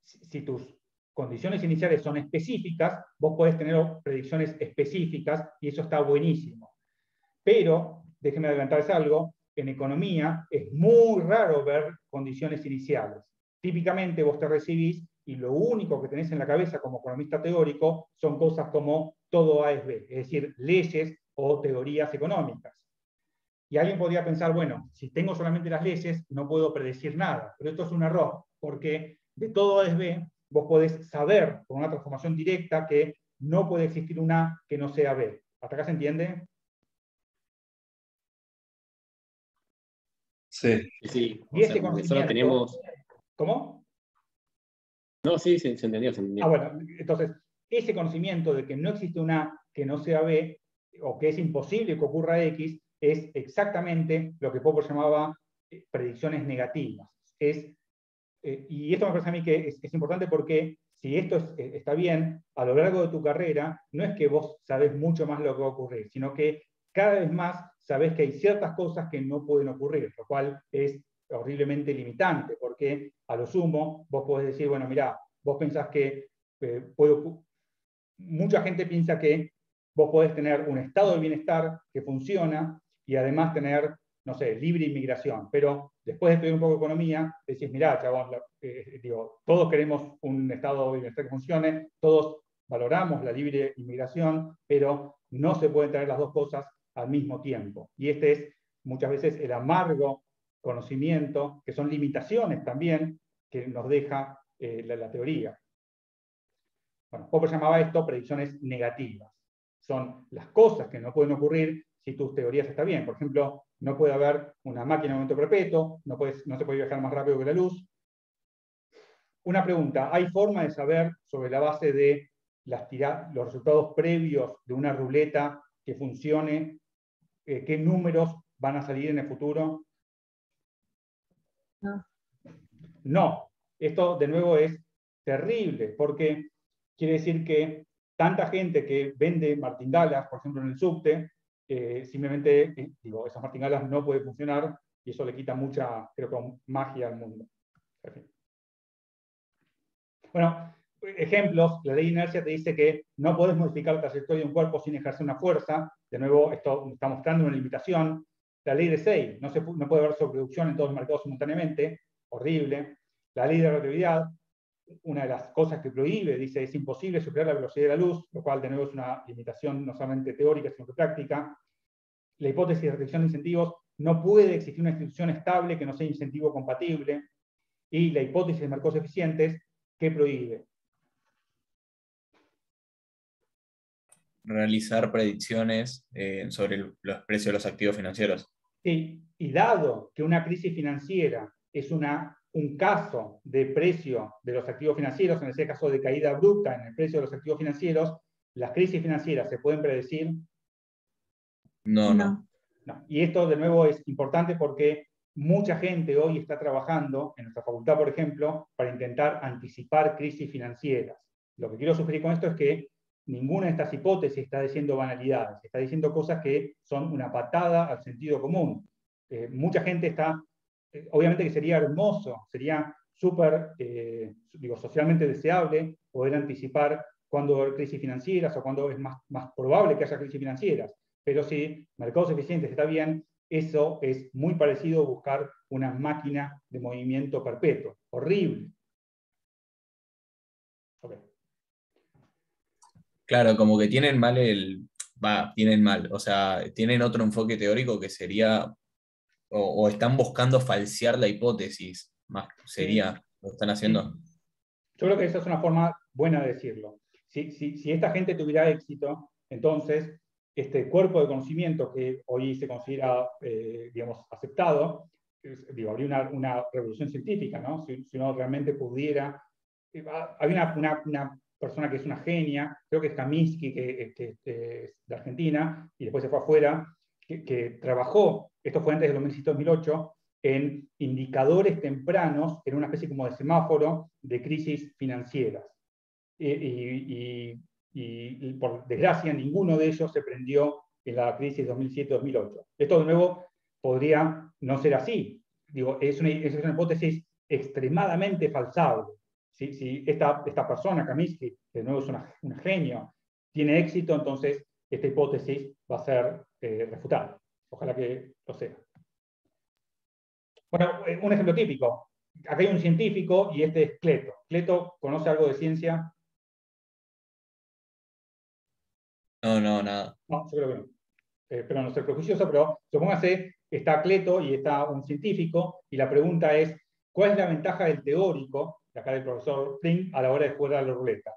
si tus condiciones iniciales son específicas, vos podés tener predicciones específicas y eso está buenísimo. Pero, déjenme adelantarles algo, en economía es muy raro ver condiciones iniciales. Típicamente vos te recibís y lo único que tenés en la cabeza como economista teórico son cosas como todo A es B, es decir, leyes o teorías económicas. Y alguien podría pensar, bueno, si tengo solamente las leyes, no puedo predecir nada. Pero esto es un error, porque de todo A es B, vos podés saber con una transformación directa que no puede existir un A que no sea B. ¿Hasta acá se entiende? Sí. Sí, Y este nosotros conocimiento... teníamos... ¿Cómo? No, sí, se entendió, se entendió. Ah, bueno, entonces, ese conocimiento de que no existe un A que no sea B, o que es imposible que ocurra X, es exactamente lo que Popper llamaba predicciones negativas. Y esto me parece a mí que es importante porque si esto está bien, a lo largo de tu carrera, no es que vos sabés mucho más lo que va a ocurrir, sino que cada vez más sabés que hay ciertas cosas que no pueden ocurrir, lo cual es horriblemente limitante, porque a lo sumo vos podés decir, bueno, mirá, vos pensás que mucha gente piensa que vos podés tener un estado de bienestar que funciona y además tener, no sé, libre inmigración. Pero después de estudiar un poco de economía, decís, mirá, chabón, todos queremos un estado de bienestar que funcione, todos valoramos la libre inmigración, pero no se pueden tener las dos cosas al mismo tiempo. Y este es muchas veces el amargo conocimiento, que son limitaciones también que nos deja la teoría. Bueno, Popper llamaba esto predicciones negativas. Son las cosas que no pueden ocurrir si tus teorías están bien. Por ejemplo, no puede haber una máquina de momento perpetuo, no se puede viajar más rápido que la luz. Una pregunta, ¿hay forma de saber sobre la base de los resultados previos de una ruleta que funcione, qué números van a salir en el futuro? No. No. Esto, de nuevo, es terrible, porque quiere decir que tanta gente que vende martingalas, por ejemplo, en el subte, simplemente, esas martingalas no pueden funcionar y eso le quita mucha, creo que, magia al mundo. En fin. Bueno, ejemplos, la ley de inercia te dice que no podés modificar la trayectoria de un cuerpo sin ejercer una fuerza. De nuevo, esto está mostrando una limitación. La ley de Say, no puede haber sobreproducción en todos los mercados simultáneamente, horrible. La ley de la relatividad, una de las cosas que prohíbe, dice, es imposible superar la velocidad de la luz, lo cual de nuevo es una limitación no solamente teórica, sino que práctica. La hipótesis de restricción de incentivos, no puede existir una institución estable que no sea incentivo compatible. Y la hipótesis de mercados eficientes, que prohíbe realizar predicciones sobre los precios de los activos financieros. Sí, y dado que una crisis financiera es un caso de precio de los activos financieros, en ese caso de caída abrupta en el precio de los activos financieros, ¿las crisis financieras se pueden predecir? No. Y esto, de nuevo, es importante porque mucha gente hoy está trabajando, en nuestra facultad, por ejemplo, para intentar anticipar crisis financieras. Lo que quiero sugerir con esto es que ninguna de estas hipótesis está diciendo banalidades, está diciendo cosas que son una patada al sentido común. Mucha gente está, obviamente que sería hermoso, sería súper, socialmente deseable poder anticipar cuándo va a haber crisis financieras o cuándo es más probable que haya crisis financieras. Pero si mercados eficientes está bien, eso es muy parecido a buscar una máquina de movimiento perpetuo. Horrible. Okay. Claro, como que tienen mal o sea, tienen otro enfoque teórico que sería, o están buscando falsear la hipótesis, más sería lo que están haciendo. Yo creo que esa es una forma buena de decirlo. Si esta gente tuviera éxito, entonces este cuerpo de conocimiento que hoy se considera, aceptado, habría una revolución científica, ¿no? Si uno realmente pudiera... Había una persona que es una genia, creo que es Kaminsky, que es de Argentina, y después se fue afuera, que trabajó, esto fue antes del 2007-2008, en indicadores tempranos, en una especie como de semáforo de crisis financieras. Y y por desgracia ninguno de ellos se prendió en la crisis 2007-2008. Esto de nuevo podría no ser así. Digo, es una hipótesis extremadamente falsable. Si esta persona, Kaminsky, que de nuevo es un genio, tiene éxito, entonces esta hipótesis va a ser refutada. Ojalá que lo sea. Bueno, un ejemplo típico. Acá hay un científico y este es Cleto. ¿Cleto conoce algo de ciencia? No, nada. No, yo creo que no. Espero no ser prejuicioso, pero supóngase, está Cleto y está un científico, y la pregunta es, ¿cuál es la ventaja del teórico, de acá del profesor Flynn, a la hora de jugar a la ruleta?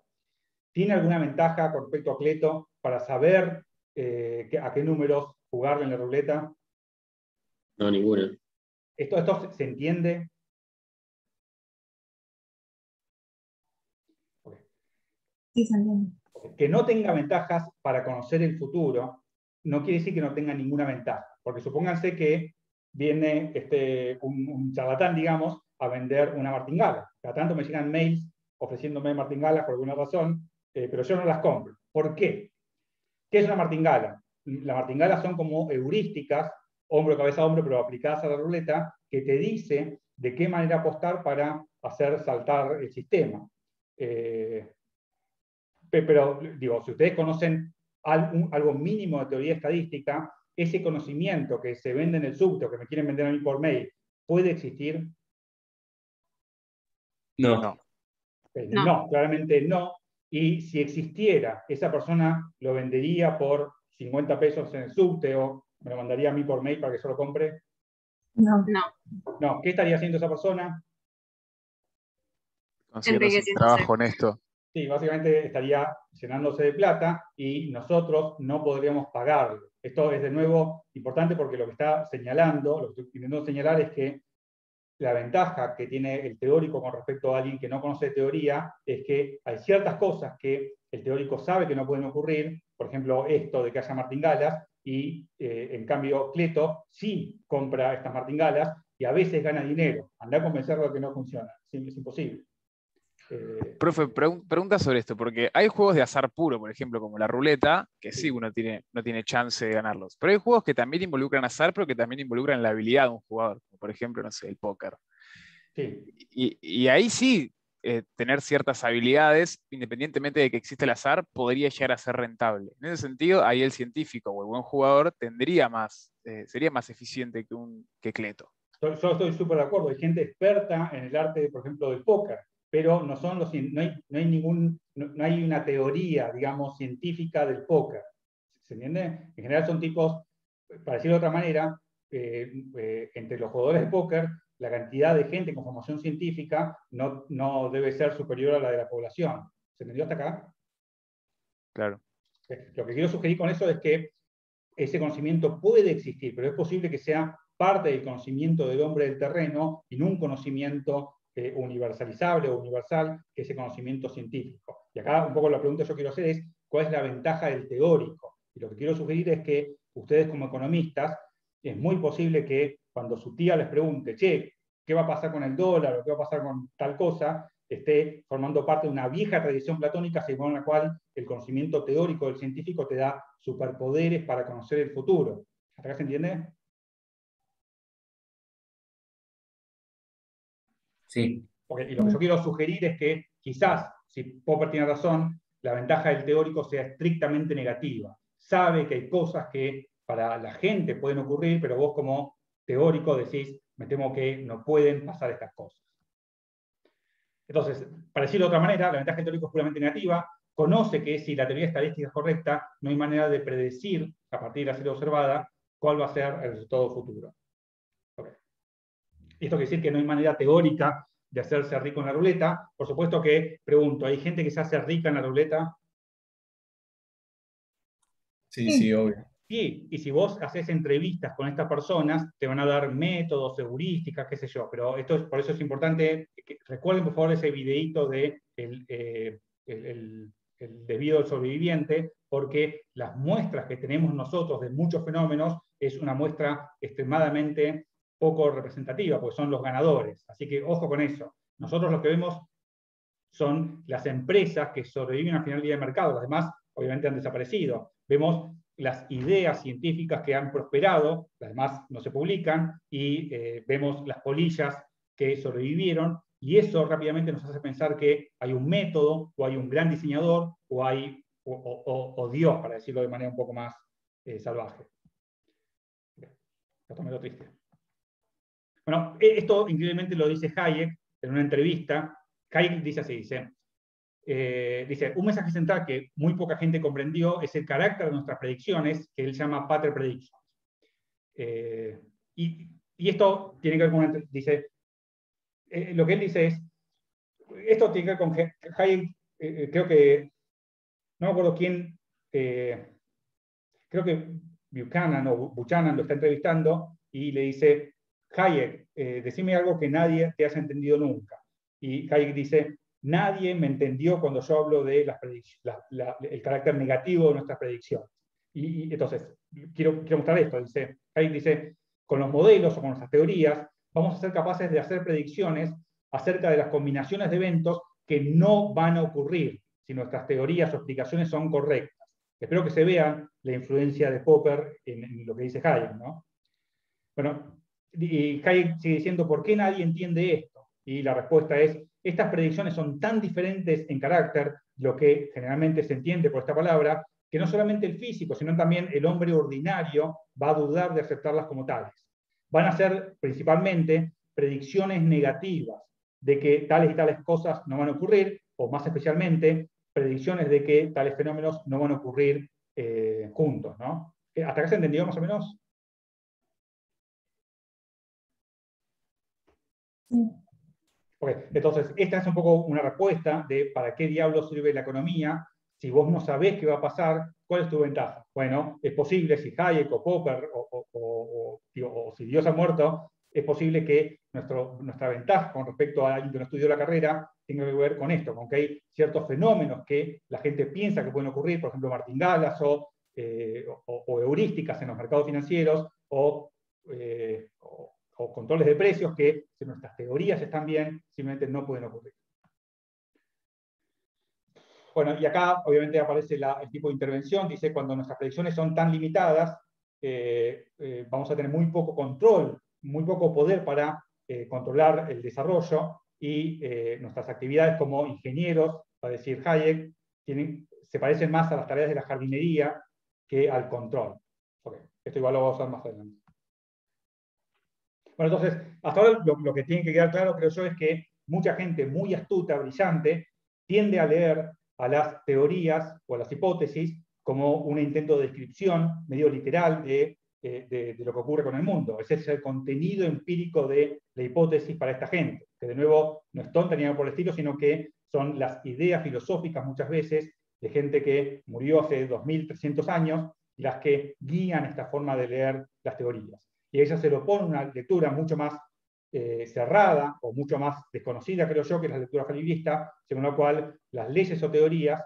¿Tiene alguna ventaja con respecto a Cleto para saber a qué números jugarle en la ruleta? No, ninguna. ¿Esto se entiende? Okay. Sí, se entiende. Que no tenga ventajas para conocer el futuro no quiere decir que no tenga ninguna ventaja, porque supónganse que viene un charlatán, digamos, a vender una martingala. Cada tanto me llegan mails ofreciéndome martingalas por alguna razón, pero yo no las compro. ¿Por qué? ¿Qué es una martingala? Las martingalas son como heurísticas, hombro, cabeza, hombro, pero aplicadas a la ruleta, que te dice de qué manera apostar para hacer saltar el sistema. Pero, digo, si ustedes conocen algo mínimo de teoría estadística, ese conocimiento que se vende en el subte o que me quieren vender a mí por mail, ¿puede existir? No. No, claramente no. Y si existiera, esa persona lo vendería por 50 pesos en el subte o me lo mandaría a mí por mail para que yo lo compre. No. No, ¿qué estaría haciendo esa persona? Consiguiendo un trabajo honesto. Sí, básicamente estaría llenándose de plata y nosotros no podríamos pagarlo. Esto es de nuevo importante porque lo que está señalando, lo que estoy intentando señalar es que la ventaja que tiene el teórico con respecto a alguien que no conoce teoría es que hay ciertas cosas que el teórico sabe que no pueden ocurrir, por ejemplo, esto de que haya martingalas, y en cambio Cleto sí compra estas martingalas y a veces gana dinero. Anda a convencerlo de que no funciona. Es imposible. Profe, pregunta sobre esto, porque hay juegos de azar puro, por ejemplo, como la ruleta, que sí uno no tiene chance de ganarlos. Pero hay juegos que también involucran azar, pero que también involucran la habilidad de un jugador, como por ejemplo, no sé, el póker. Sí. Y ahí sí, tener ciertas habilidades, independientemente de que existe el azar, podría llegar a ser rentable. En ese sentido, ahí el científico o el buen jugador tendría sería más eficiente que Cleto. Yo estoy súper de acuerdo. Hay gente experta en el arte, por ejemplo, del póker, pero no hay una teoría, digamos, científica del póker. ¿Se entiende? En general son tipos, para decirlo de otra manera, entre los jugadores de póker, la cantidad de gente con formación científica no debe ser superior a la de la población. ¿Se entendió hasta acá? Claro. Lo que quiero sugerir con eso es que ese conocimiento puede existir, pero es posible que sea parte del conocimiento del hombre del terreno y no un conocimiento universalizable o universal, que es ese conocimiento científico. Y acá un poco la pregunta que yo quiero hacer es, ¿cuál es la ventaja del teórico? Y lo que quiero sugerir es que ustedes como economistas, es muy posible que cuando su tía les pregunte, che, ¿qué va a pasar con el dólar o qué va a pasar con tal cosa?, esté formando parte de una vieja tradición platónica según la cual el conocimiento teórico del científico te da superpoderes para conocer el futuro. ¿Hasta acá se entiende? Sí. Okay, y lo que yo quiero sugerir es que quizás, si Popper tiene razón, la ventaja del teórico sea estrictamente negativa. Sabe que hay cosas que para la gente pueden ocurrir, pero vos como teórico decís, me temo que no pueden pasar estas cosas. Entonces, para decirlo de otra manera, la ventaja del teórico es puramente negativa, conoce que si la teoría estadística es correcta, no hay manera de predecir, a partir de la serie observada, cuál va a ser el resultado futuro. Okay. Esto quiere decir que no hay manera teórica de hacerse rico en la ruleta. Por supuesto que, pregunto, ¿hay gente que se hace rica en la ruleta? Sí, obvio. Sí, y si vos haces entrevistas con estas personas, te van a dar métodos, heurísticas, qué sé yo, pero por eso es importante que recuerden por favor ese videíto de el debido al sobreviviente, porque las muestras que tenemos nosotros de muchos fenómenos es una muestra extremadamente poco representativa, porque son los ganadores. Así que ojo con eso. Nosotros lo que vemos son las empresas que sobreviven al final del día del mercado. Las demás, obviamente, han desaparecido. Vemos las ideas científicas que han prosperado, las demás no se publican, y vemos las polillas que sobrevivieron, y eso rápidamente nos hace pensar que hay un método, o hay un gran diseñador, o Dios, para decirlo de manera un poco más salvaje. Esto me lo triste. Bueno, esto increíblemente lo dice Hayek en una entrevista. Hayek dice así, dice, un mensaje central que muy poca gente comprendió es el carácter de nuestras predicciones, que él llama pattern predictions. Y esto tiene que ver con, dice, lo que él dice es, esto tiene que ver con Hayek, creo que, no me acuerdo quién, creo que Buchanan lo está entrevistando y le dice, Hayek, decime algo que nadie te haya entendido nunca. Y Hayek dice, nadie me entendió cuando yo hablo de el carácter negativo de nuestras predicciones. Y entonces, quiero mostrar esto. Hayek dice, con los modelos o con nuestras teorías, vamos a ser capaces de hacer predicciones acerca de las combinaciones de eventos que no van a ocurrir si nuestras teorías o explicaciones son correctas. Espero que se vea la influencia de Popper en lo que dice Hayek, ¿no? Bueno, y Hayek sigue diciendo, ¿por qué nadie entiende esto? Y la respuesta es, estas predicciones son tan diferentes en carácter, lo que generalmente se entiende por esta palabra, que no solamente el físico, sino también el hombre ordinario va a dudar de aceptarlas como tales. Van a ser principalmente predicciones negativas de que tales y tales cosas no van a ocurrir, o más especialmente, predicciones de que tales fenómenos no van a ocurrir juntos, ¿no? ¿Hasta acá se entendió más o menos? Sí. Okay. Entonces, esta es un poco una respuesta de para qué diablos sirve la economía. Si vos no sabés qué va a pasar, ¿cuál es tu ventaja? Bueno, es posible, si Hayek o Popper o si Dios ha muerto, es posible que nuestra ventaja con respecto a alguien que no estudió la carrera tenga que ver con esto, con que hay ciertos fenómenos que la gente piensa que pueden ocurrir, por ejemplo, martingalas o heurísticas en los mercados financieros o controles de precios que, si nuestras teorías están bien, simplemente no pueden ocurrir. Bueno, y acá obviamente aparece el tipo de intervención, dice, cuando nuestras predicciones son tan limitadas, vamos a tener muy poco control, muy poco poder para controlar el desarrollo, y nuestras actividades como ingenieros, para decir Hayek, se parecen más a las tareas de la jardinería que al control. Okay. Esto igual lo vamos a usar más adelante. Bueno, entonces, hasta ahora lo que tiene que quedar claro, creo yo, es que mucha gente muy astuta, brillante, tiende a leer a las teorías o a las hipótesis como un intento de descripción medio literal de lo que ocurre con el mundo. Ese es el contenido empírico de la hipótesis para esta gente, que de nuevo no es tonta ni nada por el estilo, sino que son las ideas filosóficas muchas veces de gente que murió hace 2300 años, las que guían esta forma de leer las teorías. Y a ella se le opone una lectura mucho más cerrada o mucho más desconocida, creo yo, que es la lectura falibilista, según la cual las leyes o teorías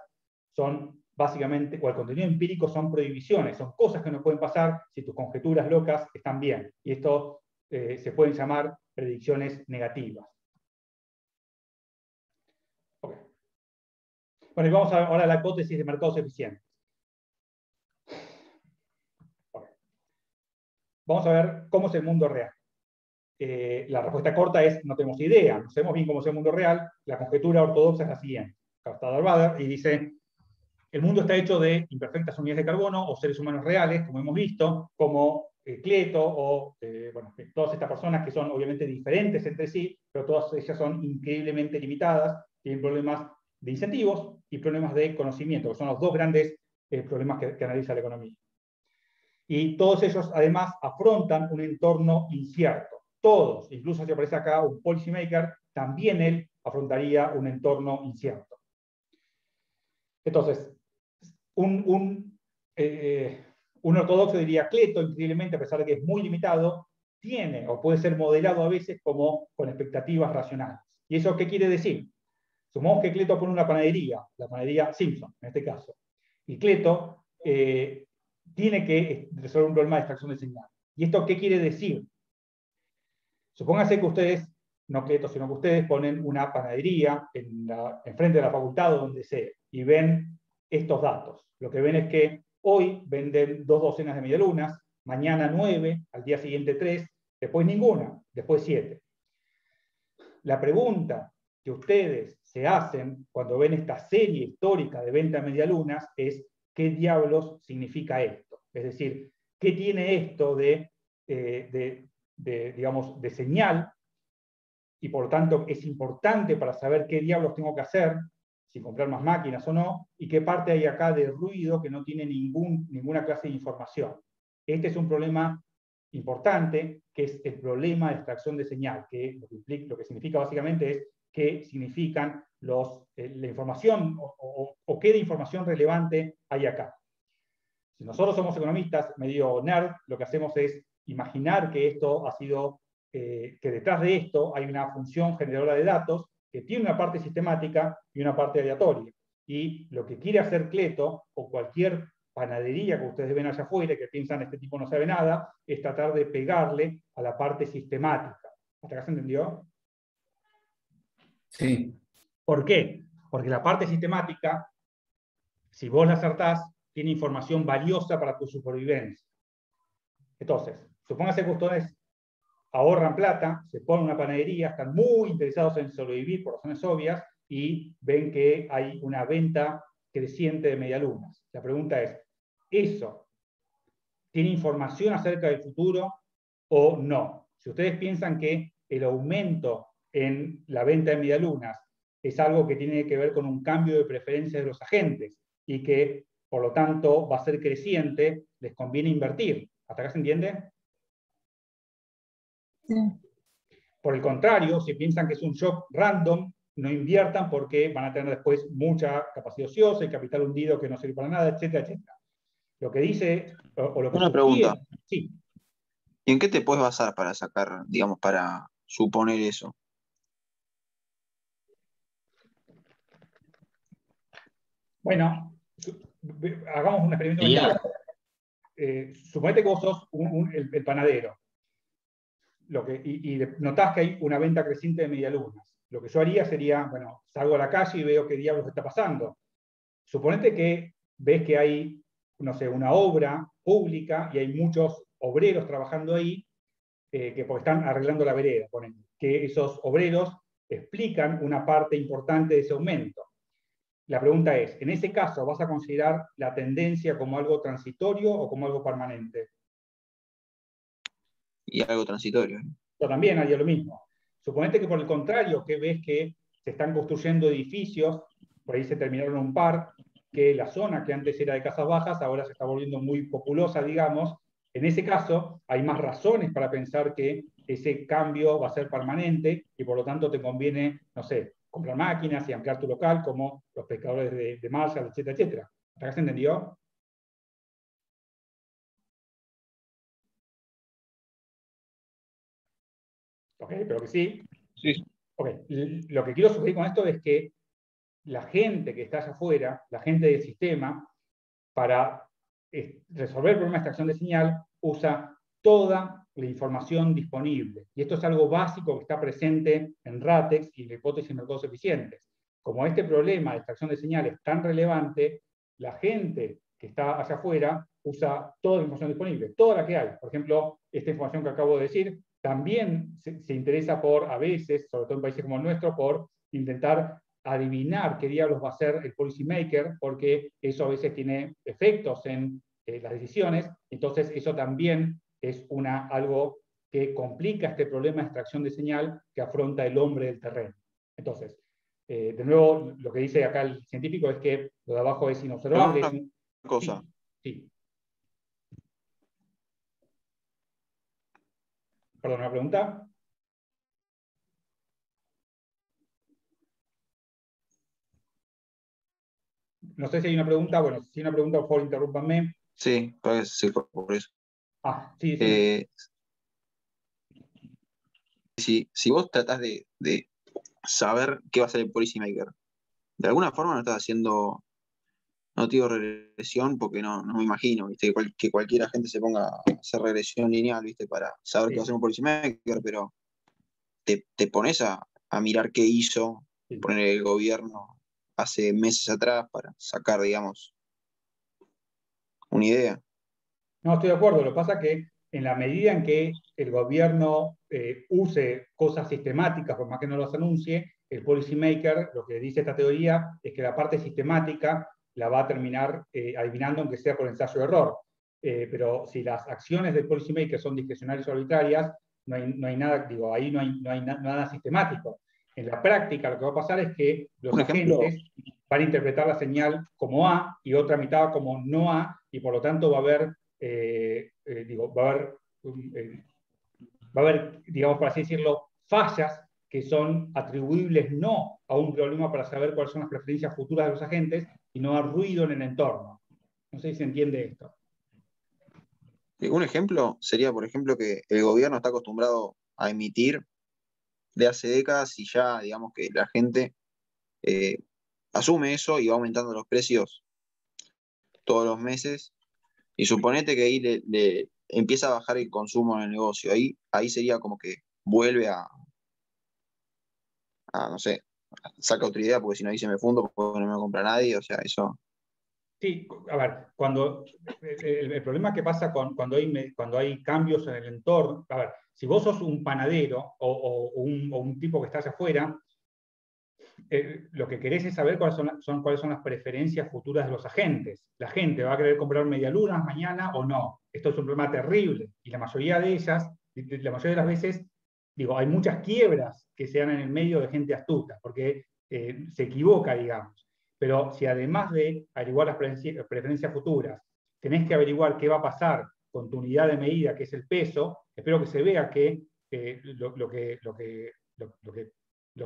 son básicamente, o el contenido empírico son prohibiciones, son cosas que no pueden pasar si tus conjeturas locas están bien. Y esto se pueden llamar predicciones negativas. Okay. Bueno, y vamos ahora a la hipótesis de mercados eficientes. Okay. Vamos a ver cómo es el mundo real. La respuesta corta es, no tenemos idea, no sabemos bien cómo es el mundo real. La conjetura ortodoxa es la siguiente. Acá está Darvader y dice, el mundo está hecho de imperfectas unidades de carbono o seres humanos reales, como hemos visto, como Cleto o bueno, todas estas personas que son obviamente diferentes entre sí, pero todas ellas son increíblemente limitadas, tienen problemas de incentivos y problemas de conocimiento, que son los dos grandes problemas que analiza la economía. Y todos ellos además afrontan un entorno incierto. Todos, incluso si aparece acá un policymaker, también él afrontaría un entorno incierto. Entonces, un ortodoxo diría, Cleto, increíblemente, a pesar de que es muy limitado, tiene o puede ser modelado a veces como con expectativas racionales. ¿Y eso qué quiere decir? Supongamos que Cleto pone una panadería, la panadería Simpson, en este caso, y Cleto tiene que resolver un problema de extracción de señal. ¿Y esto qué quiere decir? Supóngase que ustedes no Cleto, sino que ustedes ponen una panadería enfrente de la facultad o donde sea, y ven estos datos. Lo que ven es que hoy venden 2 docenas de medialunas, mañana 9, al día siguiente 3, después ninguna, después 7. La pregunta que ustedes se hacen cuando ven esta serie histórica de venta de medialunas es ¿qué diablos significa esto? Es decir, ¿qué tiene esto digamos, de señal? Y por lo tanto es importante para saber qué diablos tengo que hacer, si comprar más máquinas o no, y qué parte hay acá de ruido que no tiene ninguna clase de información. Este es un problema importante, que es el problema de extracción de señal, que lo que significa básicamente es qué significan la información o qué de información relevante hay acá. Si nosotros somos economistas medio nerd, lo que hacemos es imaginar que esto ha sido, que detrás de esto hay una función generadora de datos que tiene una parte sistemática y una parte aleatoria. Y lo que quiere hacer Cleto, o cualquier panadería que ustedes ven allá afuera, que piensan este tipo no sabe nada, es tratar de pegarle a la parte sistemática. ¿Hasta acá se entendió? Sí. ¿Por qué? Porque la parte sistemática, si vos la acertás, tiene información valiosa para tu supervivencia. Entonces, supóngase que ustedes ahorran plata, se ponen una panadería, están muy interesados en sobrevivir por razones obvias y ven que hay una venta creciente de medialunas. La pregunta es, ¿eso tiene información acerca del futuro o no? Si ustedes piensan que el aumento en la venta de medialunas es algo que tiene que ver con un cambio de preferencia de los agentes y que, por lo tanto, va a ser creciente, les conviene invertir. ¿Hasta acá se entiende? Sí. Por el contrario, si piensan que es un shock random, no inviertan porque van a tener después mucha capacidad ociosa y capital hundido que no sirve para nada, etcétera, etcétera. Lo que dice, o lo que Una sugiere, pregunta. sí. ¿Y en qué te puedes basar para sacar, digamos, para suponer eso? Bueno, hagamos un experimento mental. Suponete que vos sos el panadero. Y notás que hay una venta creciente de medialunas. Lo que yo haría sería, bueno, salgo a la calle y veo qué diablos está pasando. Suponete que ves que hay, no sé, una obra pública y hay muchos obreros trabajando ahí porque están arreglando la vereda, ponen, que esos obreros explican una parte importante de ese aumento. La pregunta es, en ese caso, ¿vas a considerar la tendencia como algo transitorio o como algo permanente? Y algo transitorio. Yo también haría lo mismo. Suponete que por el contrario, que ves que se están construyendo edificios, por ahí se terminaron un par, que la zona que antes era de casas bajas ahora se está volviendo muy populosa, digamos. En ese caso, hay más razones para pensar que ese cambio va a ser permanente y por lo tanto te conviene, no sé, comprar máquinas y ampliar tu local, como los pescadores de Marshall, etcétera, etcétera. ¿Hasta acá se entendió? Ok, pero que sí. Sí. Okay. Lo que quiero sugerir con esto es que la gente que está allá afuera, la gente del sistema, para resolver el problema de extracción de señal, usa toda la información disponible. Y esto es algo básico que está presente en RATEX y en la hipótesis de mercados eficientes. Como este problema de extracción de señal es tan relevante, la gente que está allá afuera usa toda la información disponible, toda la que hay. Por ejemplo, esta información que acabo de decir, también se interesa por, a veces, sobre todo en países como el nuestro, por intentar adivinar qué diablos va a ser el policy maker, porque eso a veces tiene efectos en las decisiones. Entonces, eso también es algo que complica este problema de extracción de señal que afronta el hombre del terreno. Entonces, de nuevo, lo que dice acá el científico es que lo de abajo es inobservable. Una cosa. Sí. Perdón, ¿una pregunta? No sé si hay una pregunta. Bueno, si hay una pregunta, por favor, interrúmpanme. Sí, sí, por eso. Sí, sí. Si vos tratás de saber qué va a ser el policy maker, de alguna forma no estás haciendo, no te digo regresión porque no me imagino, ¿viste? Que cualquier agente se ponga a hacer regresión lineal, ¿viste? Para saber qué va a ser un policy maker, pero te pones a mirar qué hizo Sí. poner el gobierno hace meses atrás para sacar, digamos, una idea. No, estoy de acuerdo. Lo que pasa es que en la medida en que el gobierno use cosas sistemáticas, por más que no las anuncie, el policymaker, lo que dice esta teoría, es que la parte sistemática la va a terminar adivinando, aunque sea por ensayo de error. Pero si las acciones del policymaker son discrecionales o arbitrarias, no hay nada, digo, ahí no hay nada sistemático. En la práctica, lo que va a pasar es que los Un ejemplo, agentes van a interpretar la señal como A y otra mitad como no A, y por lo tanto va a haber va a haber, digamos, por así decirlo, fallas que son atribuibles no a un problema para saber cuáles son las preferencias futuras de los agentes, sino a ruido en el entorno. No sé si se entiende esto. un ejemplo sería, por ejemplo, que el gobierno está acostumbrado a emitir de hace décadas y ya, digamos, que la gente eh, asume eso y va aumentando los precios todos los meses. Y suponete que ahí le empieza a bajar el consumo en el negocio. Ahí sería como que vuelve no sé, saca otra idea, porque si no ahí se me fundo, porque no me compra nadie. O sea, eso. Sí, a ver, el problema que pasa cuando hay cambios en el entorno, a ver, si vos sos un panadero o un tipo que está allá afuera, lo que querés es saber cuáles son las preferencias futuras de los agentes. La gente va a querer comprar medialunas mañana o no. Esto es un problema terrible. Y la mayoría de ellas, la mayoría de las veces, digo, hay muchas quiebras que se dan en el medio de gente astuta, porque se equivoca, digamos. Pero si además de averiguar las preferencias futuras, tenés que averiguar qué va a pasar con tu unidad de medida, que es el peso, espero que se vea que lo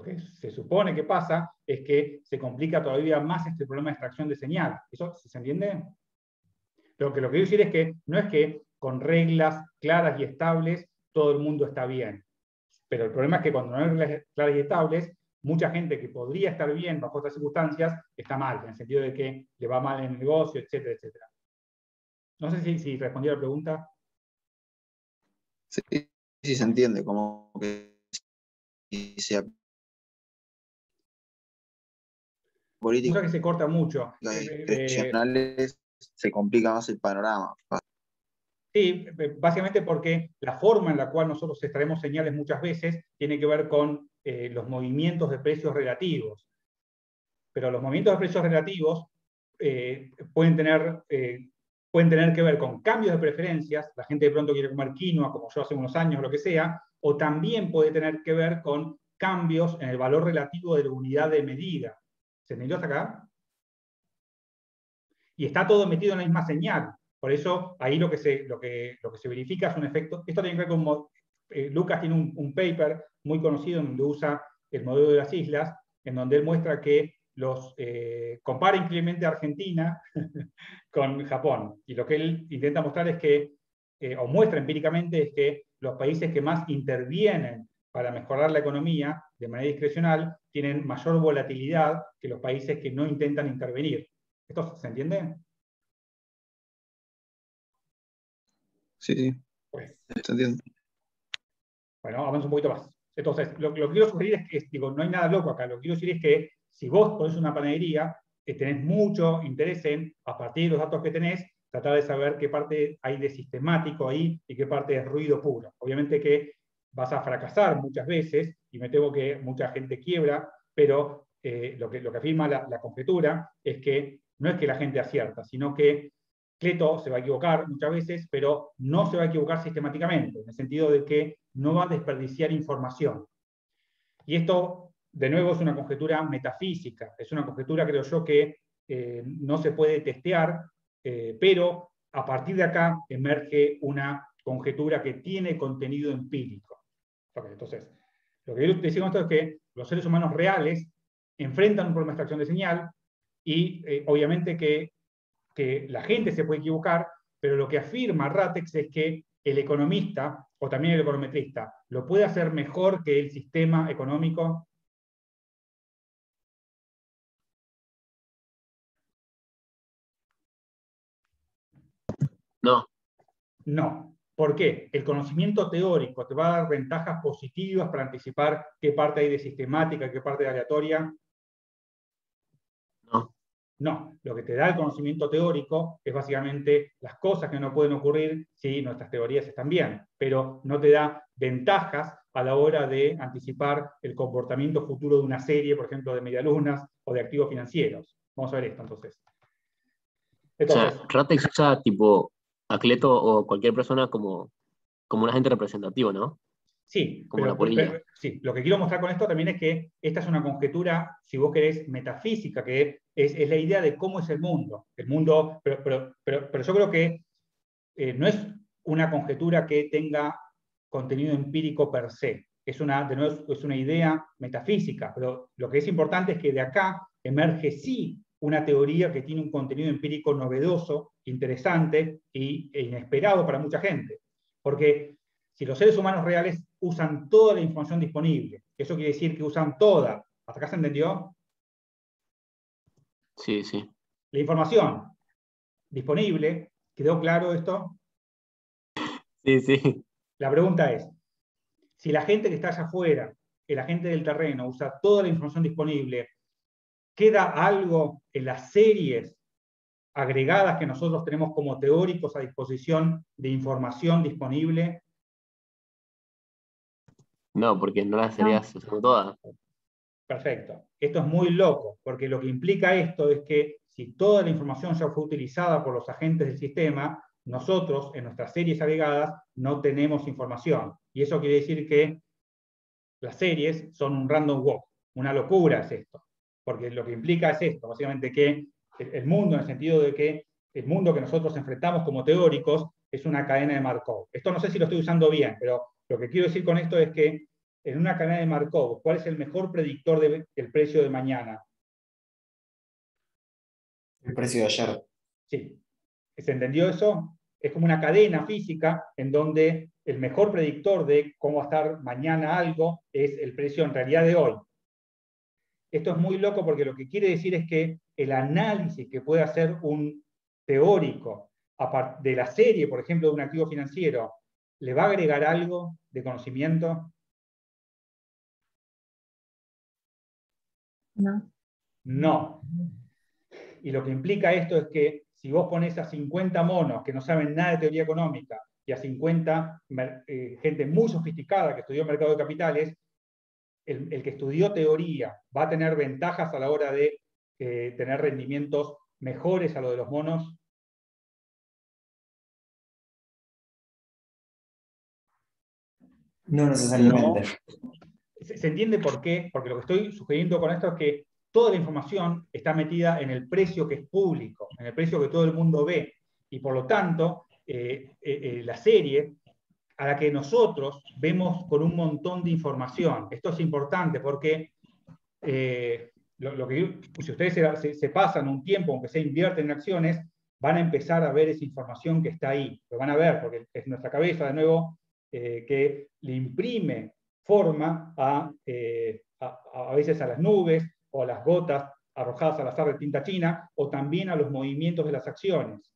que se supone que pasa es que se complica todavía más este problema de extracción de señal. ¿Eso se entiende? Lo que quiero decir es que no es que con reglas claras y estables todo el mundo está bien. Pero el problema es que cuando no hay reglas claras y estables, mucha gente que podría estar bien bajo estas circunstancias está mal, en el sentido de que le va mal en el negocio, etcétera, etcétera. No sé si respondí a la pregunta. Sí, sí se entiende, como que si sea política Cosa que se corta mucho. discrecionales, se complica más el panorama. Sí, básicamente porque la forma en la cual nosotros extraemos señales muchas veces tiene que ver con los movimientos de precios relativos. Pero los movimientos de precios relativos pueden tener que ver con cambios de preferencias. La gente de pronto quiere comer quinoa, como yo hace unos años, lo que sea, o también puede tener que ver con cambios en el valor relativo de la unidad de medida. ¿Se entendió hasta acá? Y está todo metido en la misma señal. Por eso ahí lo que se verifica es un efecto. Esto tiene que ver con. Lucas tiene un paper muy conocido en donde usa el modelo de las islas, en donde él muestra que compara increíblemente a Argentina con Japón. Y lo que él intenta mostrar es que, o muestra empíricamente, es que los países que más intervienen para mejorar la economía de manera discrecional tienen mayor volatilidad que los países que no intentan intervenir. ¿Esto se entiende? Sí, sí, Pues, se entiende. bueno, avanza un poquito más. Entonces, lo que quiero sugerir es que, digo, no hay nada loco acá. Lo que quiero decir es que si vos ponés una panadería, tenés mucho interés en, a partir de los datos que tenés, tratar de saber qué parte hay de sistemático ahí y qué parte es ruido puro. Obviamente que vas a fracasar muchas veces, y me temo que mucha gente quiebra, pero lo que afirma la conjetura es que no es que la gente acierta, sino que Cleto se va a equivocar muchas veces, pero no se va a equivocar sistemáticamente, en el sentido de que no va a desperdiciar información. Y esto, de nuevo, es una conjetura metafísica, es una conjetura, creo yo, que no se puede testear, pero a partir de acá emerge una conjetura que tiene contenido empírico. Okay, entonces, lo que quiero decir con esto es que los seres humanos reales enfrentan un problema de extracción de señal y obviamente que la gente se puede equivocar, pero lo que afirma Ratex es que el economista, o también el econometrista, lo puede hacer mejor que el sistema económico. No. No. ¿Por qué? El conocimiento teórico te va a dar ventajas positivas para anticipar qué parte hay de sistemática, qué parte de aleatoria. No. No, lo que te da el conocimiento teórico es básicamente las cosas que no pueden ocurrir si nuestras teorías están bien, pero no te da ventajas a la hora de anticipar el comportamiento futuro de una serie, por ejemplo, de medialunas o de activos financieros. Vamos a ver esto entonces. O sea, Ratex usa tipo a Cleto o cualquier persona como un agente representativo, ¿no? Sí, Como la polilla. sí, lo que quiero mostrar con esto también es que esta es una conjetura, si vos querés, metafísica, que es la idea de cómo es el mundo. El mundo, pero yo creo que no es una conjetura que tenga contenido empírico per se. De nuevo, es una idea metafísica, pero lo que es importante es que de acá emerge sí una teoría que tiene un contenido empírico novedoso, interesante e inesperado para mucha gente. Porque si los seres humanos reales usan toda la información disponible, eso quiere decir que usan toda, ¿hasta acá se entendió? Sí, sí. La información disponible, ¿quedó claro esto? Sí, sí. La pregunta es, si la gente que está allá afuera, la gente del terreno, usa toda la información disponible, ¿queda algo en las series agregadas que nosotros tenemos como teóricos a disposición de información disponible? No, porque no la estarías usando toda. Perfecto. Esto es muy loco, porque lo que implica esto es que si toda la información ya fue utilizada por los agentes del sistema, nosotros en nuestras series agregadas no tenemos información. Y eso quiere decir que las series son un random walk. Una locura es esto. Porque lo que implica es esto, básicamente que el mundo, en el sentido de que el mundo que nosotros enfrentamos como teóricos es una cadena de Markov. Esto no sé si lo estoy usando bien, pero lo que quiero decir con esto es que en una cadena de Markov, ¿cuál es el mejor predictor del precio de mañana? El precio de ayer. Sí. ¿Se entendió eso? Es como una cadena física en donde el mejor predictor de cómo va a estar mañana algo es el precio en realidad de hoy. Esto es muy loco porque lo que quiere decir es que el análisis que puede hacer un teórico de la serie, por ejemplo, de un activo financiero, ¿le va a agregar algo de conocimiento? No. No. Y lo que implica esto es que si vos pones a 50 monos que no saben nada de teoría económica y a 50 gente muy sofisticada que estudió mercado de capitales, el que estudió teoría va a tener ventajas a la hora de tener rendimientos mejores a lo de los monos. No necesariamente. ¿Se entiende por qué? Porque lo que estoy sugiriendo con esto es que toda la información está metida en el precio que es público, en el precio que todo el mundo ve. Y por lo tanto, la serie a la que nosotros vemos con un montón de información. Esto es importante porque si ustedes se pasan un tiempo, aunque se invierten en acciones, van a empezar a ver esa información que está ahí. Lo van a ver porque es nuestra cabeza, de nuevo, que le imprime forma a veces a las nubes o a las gotas arrojadas al azar de tinta china, o también a los movimientos de las acciones.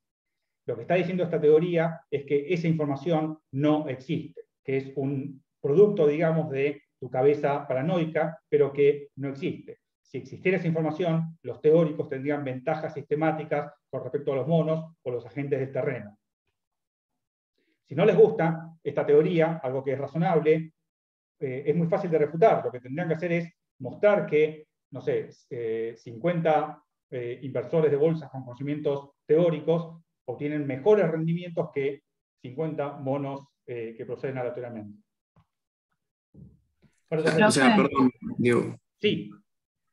Lo que está diciendo esta teoría es que esa información no existe, que es un producto, digamos, de tu cabeza paranoica, pero que no existe. Si existiera esa información, los teóricos tendrían ventajas sistemáticas con respecto a los monos o los agentes del terreno. Si no les gusta esta teoría, algo que es razonable, es muy fácil de refutar. Lo que tendrían que hacer es mostrar que, no sé, 50 inversores de bolsas con conocimientos teóricos obtienen mejores rendimientos que 50 monos que proceden aleatoriamente. O sea, perdón, Diego. Sí.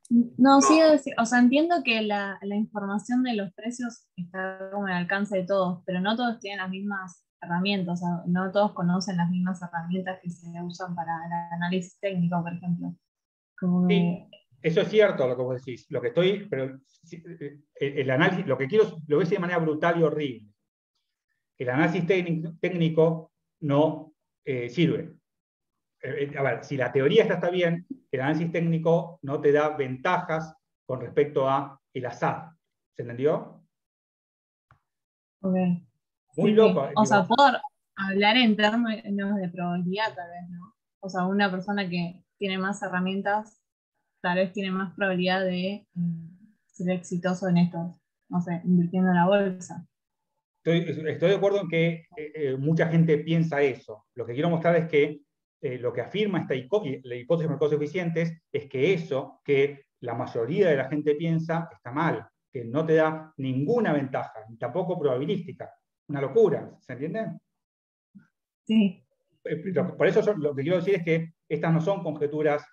No, sí, o sea, entiendo que la información de los precios está como al alcance de todos, pero no todos tienen las mismas herramientas, o sea, no todos conocen las mismas herramientas que se usan para el análisis técnico, por ejemplo. Como sí, eso es cierto lo que vos decís. Lo que estoy, pero el análisis, lo que quiero, lo voy a decir de manera brutal y horrible. El análisis técnico no sirve. A ver, si la teoría está bien, el análisis técnico no te da ventajas con respecto a el azar. ¿Se entendió? Okay. Muy Sí, loco. sí. O sea, hablar en términos de probabilidad, tal vez, ¿no? O sea, una persona que tiene más herramientas, tal vez tiene más probabilidad de ser exitoso en esto, no sé, invirtiendo en la bolsa. Estoy de acuerdo en que mucha gente piensa eso. Lo que quiero mostrar es que lo que afirma la hipótesis de mercados eficientes es que eso que la mayoría de la gente piensa está mal, que no te da ninguna ventaja, ni tampoco probabilística. Una locura, ¿se entiende? Sí. Por eso lo que quiero decir es que estas no son conjeturas,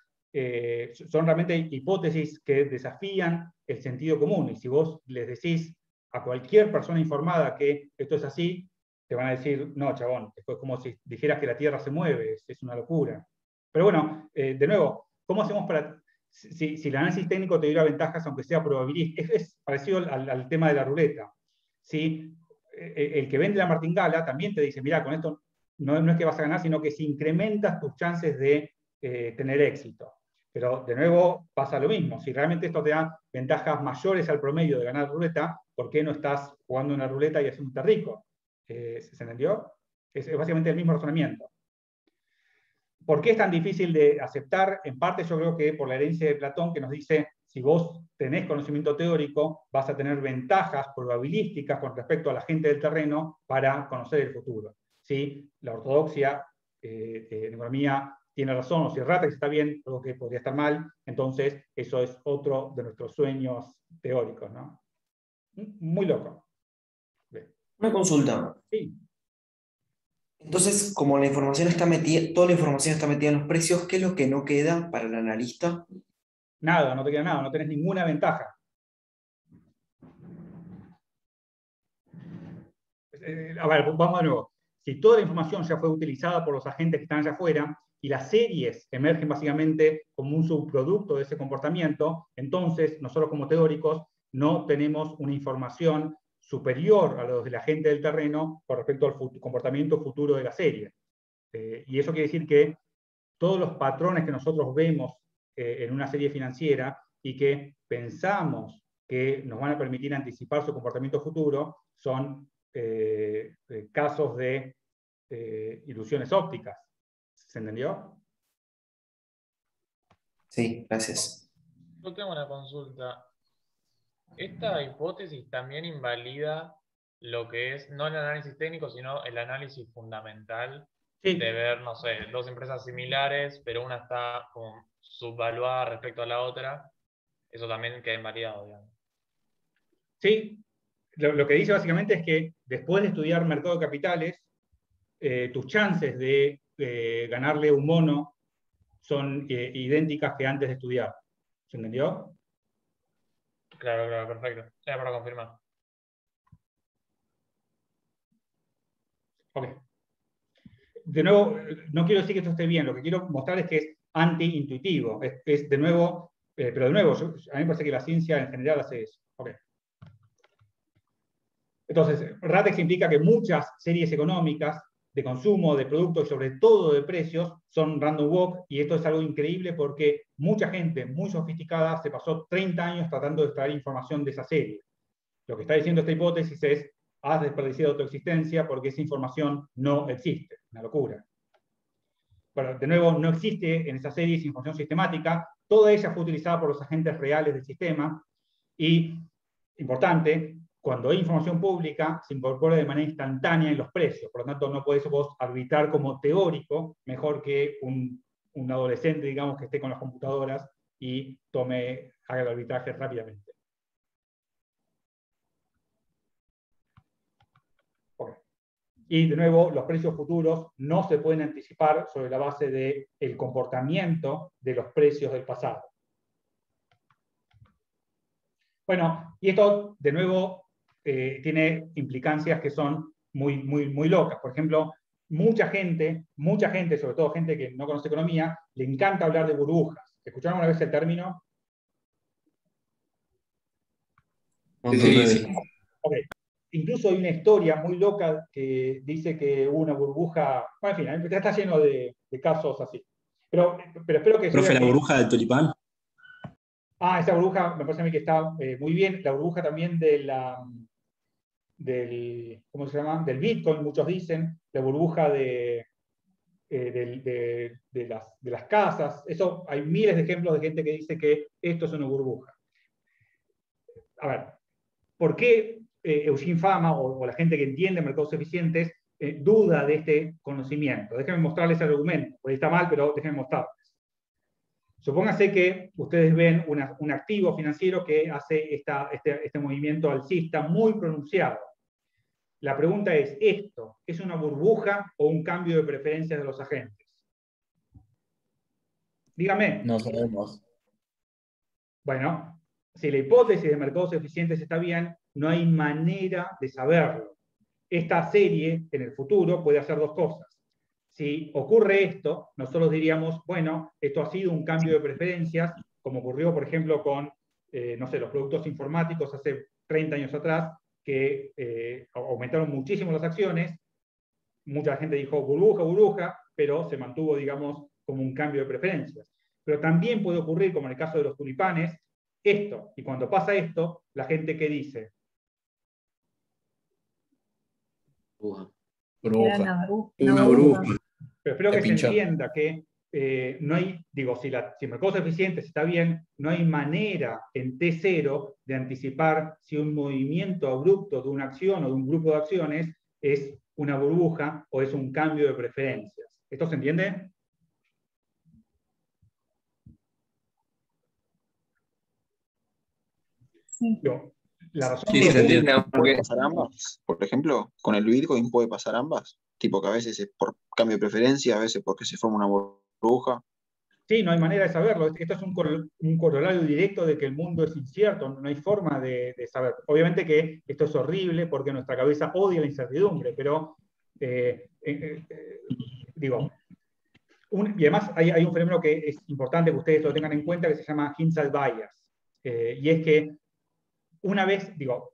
son realmente hipótesis que desafían el sentido común. Y si vos les decís a cualquier persona informada que esto es así, te van a decir, no, chabón, es como si dijeras que la Tierra se mueve, es una locura. Pero bueno, de nuevo, ¿cómo hacemos para... Si el análisis técnico te diera ventajas, aunque sea probabilístico, es parecido al tema de la ruleta. Si el que vende la martingala también te dice, mira, con esto no es que vas a ganar, sino que si incrementas tus chances de tener éxito. Pero de nuevo pasa lo mismo. Si realmente esto te da ventajas mayores al promedio de ganar ruleta, ¿por qué no estás jugando una ruleta y haciéndote rico? ¿Se entendió? Es básicamente el mismo razonamiento. ¿Por qué es tan difícil de aceptar? En parte yo creo que por la herencia de Platón, que nos dice, si vos tenés conocimiento teórico, vas a tener ventajas probabilísticas con respecto a la gente del terreno para conocer el futuro. ¿Sí? La ortodoxia en economía tiene razón, o si Ratex está bien, algo que podría estar mal, entonces eso es otro de nuestros sueños teóricos, ¿no? Muy loco. Bien. Una consulta. Sí. Entonces, como la información está metida, toda la información está metida en los precios, ¿qué es lo que no queda para el analista? Nada, no te queda nada, no tenés ninguna ventaja. A ver, vamos de nuevo. Si toda la información ya fue utilizada por los agentes que están allá afuera y las series emergen básicamente como un subproducto de ese comportamiento, entonces nosotros como teóricos no tenemos una información superior a los del agente del terreno con respecto al comportamiento futuro de la serie. Y eso quiere decir que todos los patrones que nosotros vemos en una serie financiera y que pensamos que nos van a permitir anticipar su comportamiento futuro son casos de ilusiones ópticas. ¿Se entendió? Sí, gracias. Yo tengo una consulta. Esta hipótesis también invalida lo que es no el análisis técnico, sino el análisis fundamental de ver, no sé, dos empresas similares, pero una está como subvaluada respecto a la otra. Eso también queda invalidado, digamos. Sí, lo que dice básicamente es que después de estudiar mercado de capitales, tus chances de ganarle un mono son idénticas que antes de estudiar. ¿Se entendió? Claro, perfecto. Era para confirmar. Ok. De nuevo, no quiero decir que esto esté bien, lo que quiero mostrar es que es anti-intuitivo. Es de nuevo, pero de nuevo, a mí me parece que la ciencia en general hace eso. Okay. Entonces, RATEX implica que muchas series económicas de consumo, de productos y sobre todo de precios son random walk, y esto es algo increíble porque mucha gente muy sofisticada se pasó 30 años tratando de extraer información de esa serie. Lo que está diciendo esta hipótesis es, has desperdiciado tu existencia porque esa información no existe. Una locura. Bueno, de nuevo, no existe en esa serie esa información sistemática, toda ella fue utilizada por los agentes reales del sistema, y, importante, cuando hay información pública, se incorpora de manera instantánea en los precios. Por lo tanto, no podés vos arbitrar como teórico mejor que un adolescente, digamos, que esté con las computadoras y haga el arbitraje rápidamente. Okay. Y de nuevo, los precios futuros no se pueden anticipar sobre la base del comportamiento de los precios del pasado. Bueno, y esto, de nuevo, tiene implicancias que son muy locas. Por ejemplo, mucha gente, sobre todo gente que no conoce economía, le encanta hablar de burbujas. ¿Escucharon alguna vez el término? Sí. Okay. Incluso hay una historia muy loca que dice que hubo una burbuja. Bueno, en fin, ya está lleno de casos así. Pero espero que... Profe, la burbuja del tulipán. Esa burbuja me parece a mí que está muy bien. La burbuja también de ¿cómo se llama? Del Bitcoin, muchos dicen, la burbuja de las casas. Eso, hay miles de ejemplos de gente que dice que esto es una burbuja. A ver, ¿por qué Eugene Fama o la gente que entiende mercados eficientes duda de este conocimiento? Déjenme mostrarles el argumento. Por ahí está mal, pero déjenme mostrarles. Supóngase que ustedes ven un activo financiero que hace este movimiento alcista muy pronunciado. La pregunta es, ¿esto es una burbuja o un cambio de preferencias de los agentes? Dígame. No sabemos. Bueno, si la hipótesis de mercados eficientes está bien, no hay manera de saberlo. Esta serie, en el futuro, puede hacer dos cosas. Si ocurre esto, nosotros diríamos, bueno, esto ha sido un cambio de preferencias, como ocurrió, por ejemplo, con, no sé, los productos informáticos hace 30 años atrás, que aumentaron muchísimo las acciones. Mucha gente dijo burbuja, burbuja, pero se mantuvo, digamos, como un cambio de preferencias. Pero también puede ocurrir, como en el caso de los tulipanes, esto. Y cuando pasa esto, la gente, ¿qué dice? Burbuja. Una burbuja. Pero espero que se pinchó. entienda que no hay, digo, si mercados eficientes está bien, no hay manera en T0 de anticipar si un movimiento abrupto de una acción o de un grupo de acciones es una burbuja o es un cambio de preferencias. ¿Esto se entiende? Sí. Digo, la razón Sí, se entiende. ¿Puede pasar ambas? Por ejemplo, con el Bitcoin puede pasar ambas. Tipo que a veces es por cambio de preferencia, a veces porque se forma una burbuja. Sí, no hay manera de saberlo. Esto es un corolario directo de que el mundo es incierto, no hay forma de saber. Obviamente que esto es horrible porque nuestra cabeza odia la incertidumbre, pero digo, y además hay un fenómeno que es importante que ustedes lo tengan en cuenta que se llama hindsight bias. Y es que una vez, digo,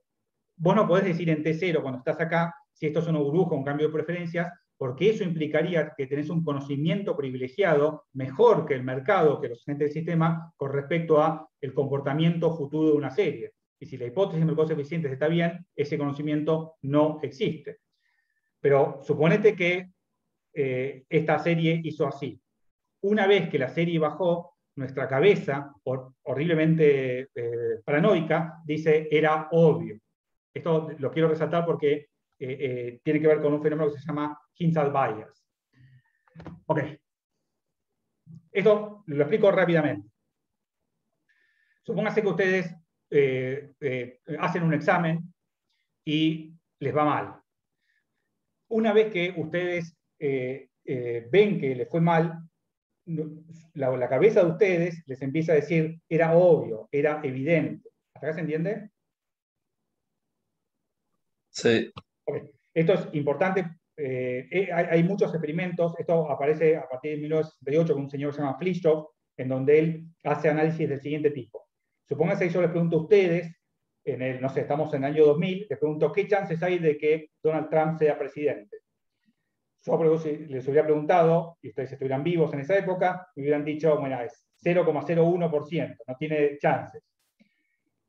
vos no podés decir en T0 cuando estás acá si esto es una burbuja o un cambio de preferencias, porque eso implicaría que tenés un conocimiento privilegiado mejor que el mercado, que los agentes del sistema, con respecto a el comportamiento futuro de una serie. Y si la hipótesis de mercados eficientes está bien, ese conocimiento no existe. Pero suponete que esta serie hizo así. Una vez que la serie bajó, nuestra cabeza, horriblemente paranoica, dice, era obvio. Esto lo quiero resaltar porque tiene que ver con un fenómeno que se llama hindsight bias. Ok. Esto lo explico rápidamente. Supóngase que ustedes hacen un examen y les va mal. Una vez que ustedes ven que les fue mal, la cabeza de ustedes les empieza a decir, era obvio, era evidente. ¿Hasta acá se entiende? Sí. Okay. Esto es importante. Hay muchos experimentos. Esto aparece a partir de 1968 con un señor que se llama Flischhoff, en donde él hace análisis del siguiente tipo. Supónganse que yo les pregunto a ustedes, no sé, estamos en el año 2000, les pregunto qué chances hay de que Donald Trump sea presidente. Yo les hubiera preguntado, y ustedes estuvieran vivos en esa época, me hubieran dicho, bueno, es 0,01%, no tiene chances.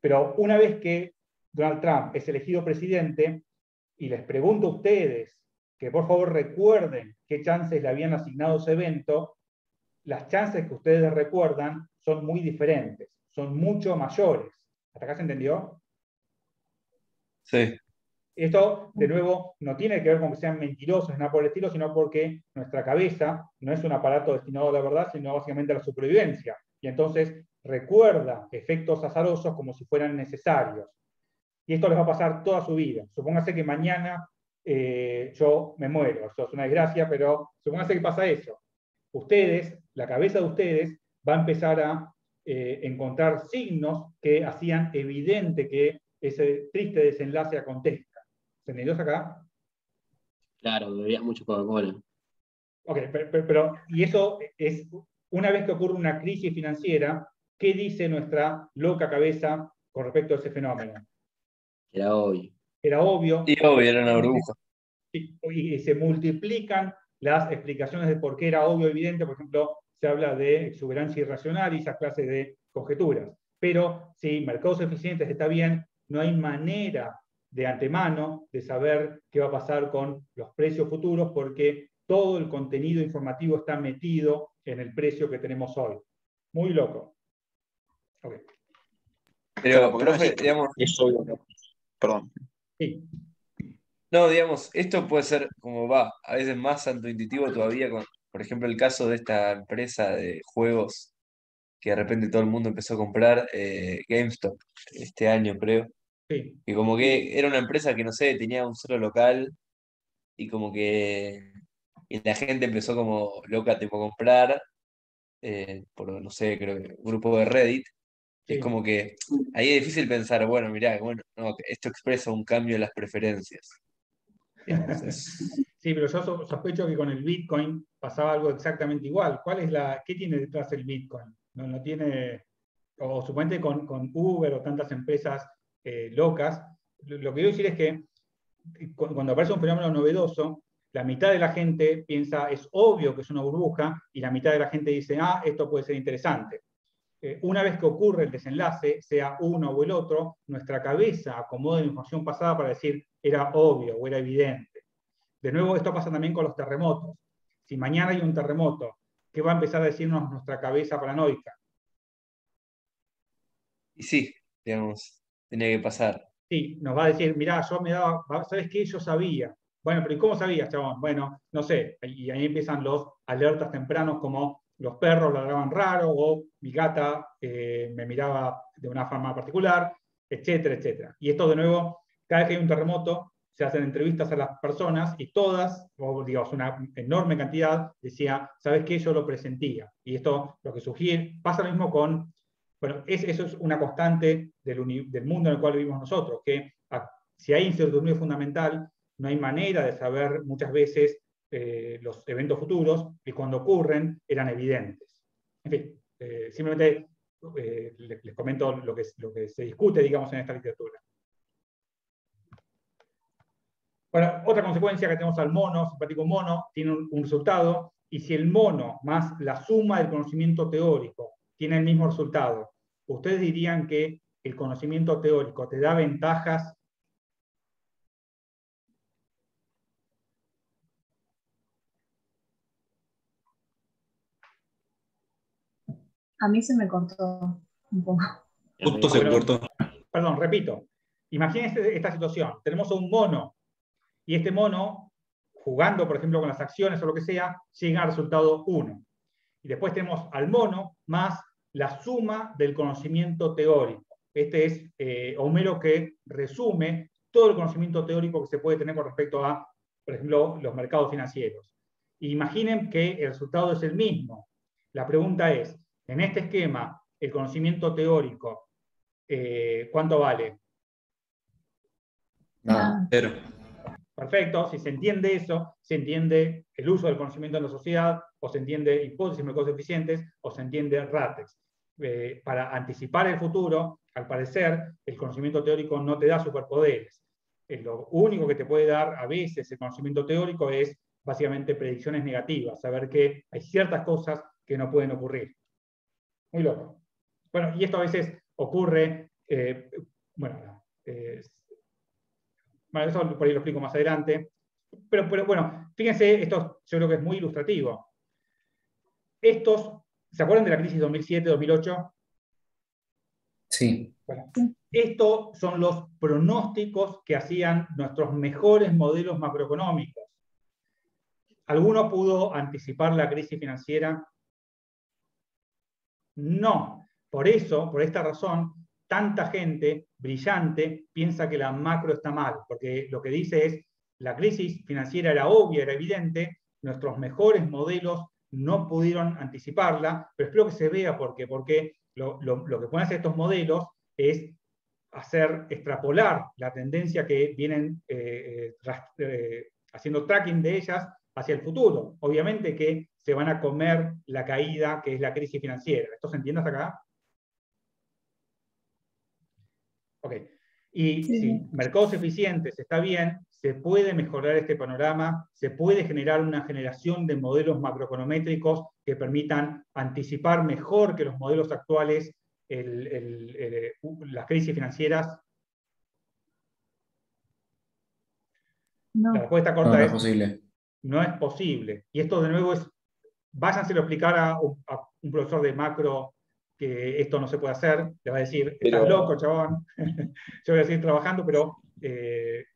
Pero una vez que Donald Trump es elegido presidente, y les pregunto a ustedes que por favor recuerden qué chances le habían asignado ese evento, las chances que ustedes recuerdan son muy diferentes, son mucho mayores. ¿Hasta acá se entendió? Sí. Esto, de nuevo, no tiene que ver con que sean mentirosos, nada por el estilo, sino porque nuestra cabeza no es un aparato destinado a la verdad, sino básicamente a la supervivencia. Y entonces recuerda efectos azarosos como si fueran necesarios. Y esto les va a pasar toda su vida. Supóngase que mañana yo me muero. Eso es una desgracia, pero supóngase que pasa eso. Ustedes, la cabeza de ustedes, va a empezar a encontrar signos que hacían evidente que ese triste desenlace acontezca. ¿Se entendió acá? Claro, bebías mucho Coca-Cola. Ok, pero, y eso es, una vez que ocurre una crisis financiera, ¿qué dice nuestra loca cabeza con respecto a ese fenómeno? Era obvio. Era obvio. Y obvio, era una burbuja. Y se multiplican las explicaciones de por qué era obvio, evidente. Por ejemplo, se habla de exuberancia irracional y esas clases de conjeturas. Pero si mercados eficientes está bien, no hay manera de antemano de saber qué va a pasar con los precios futuros, porque todo el contenido informativo está metido en el precio que tenemos hoy. Muy loco. Okay. Pero, Claro, porque profe, no es digamos, eso, perdón. Sí. no, digamos, esto puede ser como va, a veces más intuitivo todavía con, por ejemplo, el caso de esta empresa de juegos que de repente todo el mundo empezó a comprar, GameStop, este año creo, Sí. que como que era una empresa que, no sé, tenía un solo local y como que y la gente empezó como loca tipo, a comprar, por, no sé, creo que un grupo de Reddit. Es Sí. como que ahí es difícil pensar, bueno, mirá, bueno, no, esto expresa un cambio en las preferencias. Digamos, Sí, pero yo sospecho que con el Bitcoin pasaba algo exactamente igual. ¿Qué tiene detrás el Bitcoin? No tiene, o suponete con Uber o tantas empresas locas. Lo que quiero decir es que cuando aparece un fenómeno novedoso, la mitad de la gente piensa, es obvio que es una burbuja, y la mitad de la gente dice, esto puede ser interesante. Una vez que ocurre el desenlace, sea uno o el otro, nuestra cabeza acomoda la información pasada para decir, era obvio o era evidente. De nuevo, esto pasa también con los terremotos. Si mañana hay un terremoto, ¿qué va a empezar a decirnos nuestra cabeza paranoica? y sí, digamos, tenía que pasar. Sí, nos va a decir, mirá, ¿sabes qué? Yo sabía. Bueno, pero ¿y cómo sabías, chabón? Bueno, no sé. Y ahí empiezan los alertas tempranos como los perros ladraban raro o mi gata me miraba de una forma particular, etcétera, etcétera. Y esto de nuevo, cada vez que hay un terremoto, se hacen entrevistas a las personas y todas, o digamos una enorme cantidad, decía, ¿sabes qué? Yo lo presentía. Y esto lo que sugiere, pasa lo mismo con, bueno, eso es una constante del mundo en el cual vivimos nosotros, que si hay incertidumbre fundamental, no hay manera de saber muchas veces los eventos futuros, y cuando ocurren eran evidentes. En fin, simplemente les comento lo que se discute, digamos, en esta literatura. Bueno, otra consecuencia que tenemos al mono, simpático mono, tiene un resultado, y si el mono más la suma del conocimiento teórico tiene el mismo resultado, ¿ustedes dirían que el conocimiento teórico te da ventajas? A mí se me cortó un poco. Justo se cortó. Perdón, repito. Imagínense esta situación. Tenemos a un mono, y este mono, jugando, por ejemplo, con las acciones o lo que sea, llega al resultado 1. Y después tenemos al mono más la suma del conocimiento teórico. Este es Homero, que resume todo el conocimiento teórico que se puede tener con respecto a, por ejemplo, los mercados financieros. Imaginen que el resultado es el mismo. La pregunta es, en este esquema, el conocimiento teórico, ¿cuánto vale? Nada, cero. Perfecto, si se entiende eso, se entiende el uso del conocimiento en la sociedad, o se entiende hipótesis mercados eficientes, o se entiende RATEX. Para anticipar el futuro, al parecer, el conocimiento teórico no te da superpoderes. Lo único que te puede dar a veces el conocimiento teórico es básicamente predicciones negativas, saber que hay ciertas cosas que no pueden ocurrir. Muy loco. Bueno, y esto a veces ocurre, bueno, eso por ahí lo explico más adelante. Pero bueno, fíjense, esto yo creo que es muy ilustrativo. ¿Se acuerdan de la crisis 2007-2008? Sí. Bueno, estos son los pronósticos que hacían nuestros mejores modelos macroeconómicos. ¿Alguno pudo anticipar la crisis financiera? No. Por eso, por esta razón, tanta gente brillante piensa que la macro está mal, porque lo que dice es, la crisis financiera era obvia, era evidente, nuestros mejores modelos no pudieron anticiparla, pero espero que se vea por qué, porque lo que pueden hacer estos modelos es extrapolar la tendencia que vienen haciendo tracking de ellas hacia el futuro. Obviamente que se van a comer la caída que es la crisis financiera. ¿Esto se entiende hasta acá? Ok. Y Sí. si mercados eficientes está bien, se puede mejorar este panorama, se puede generar una generación de modelos macroeconométricos que permitan anticipar mejor que los modelos actuales las crisis financieras. No. La respuesta No, corta no es es posible. no es posible. Y esto de nuevo es, váyanse a explicar a un profesor de macro que esto no se puede hacer, le va a decir, estás Pero, loco, chabón, yo voy a seguir trabajando, pero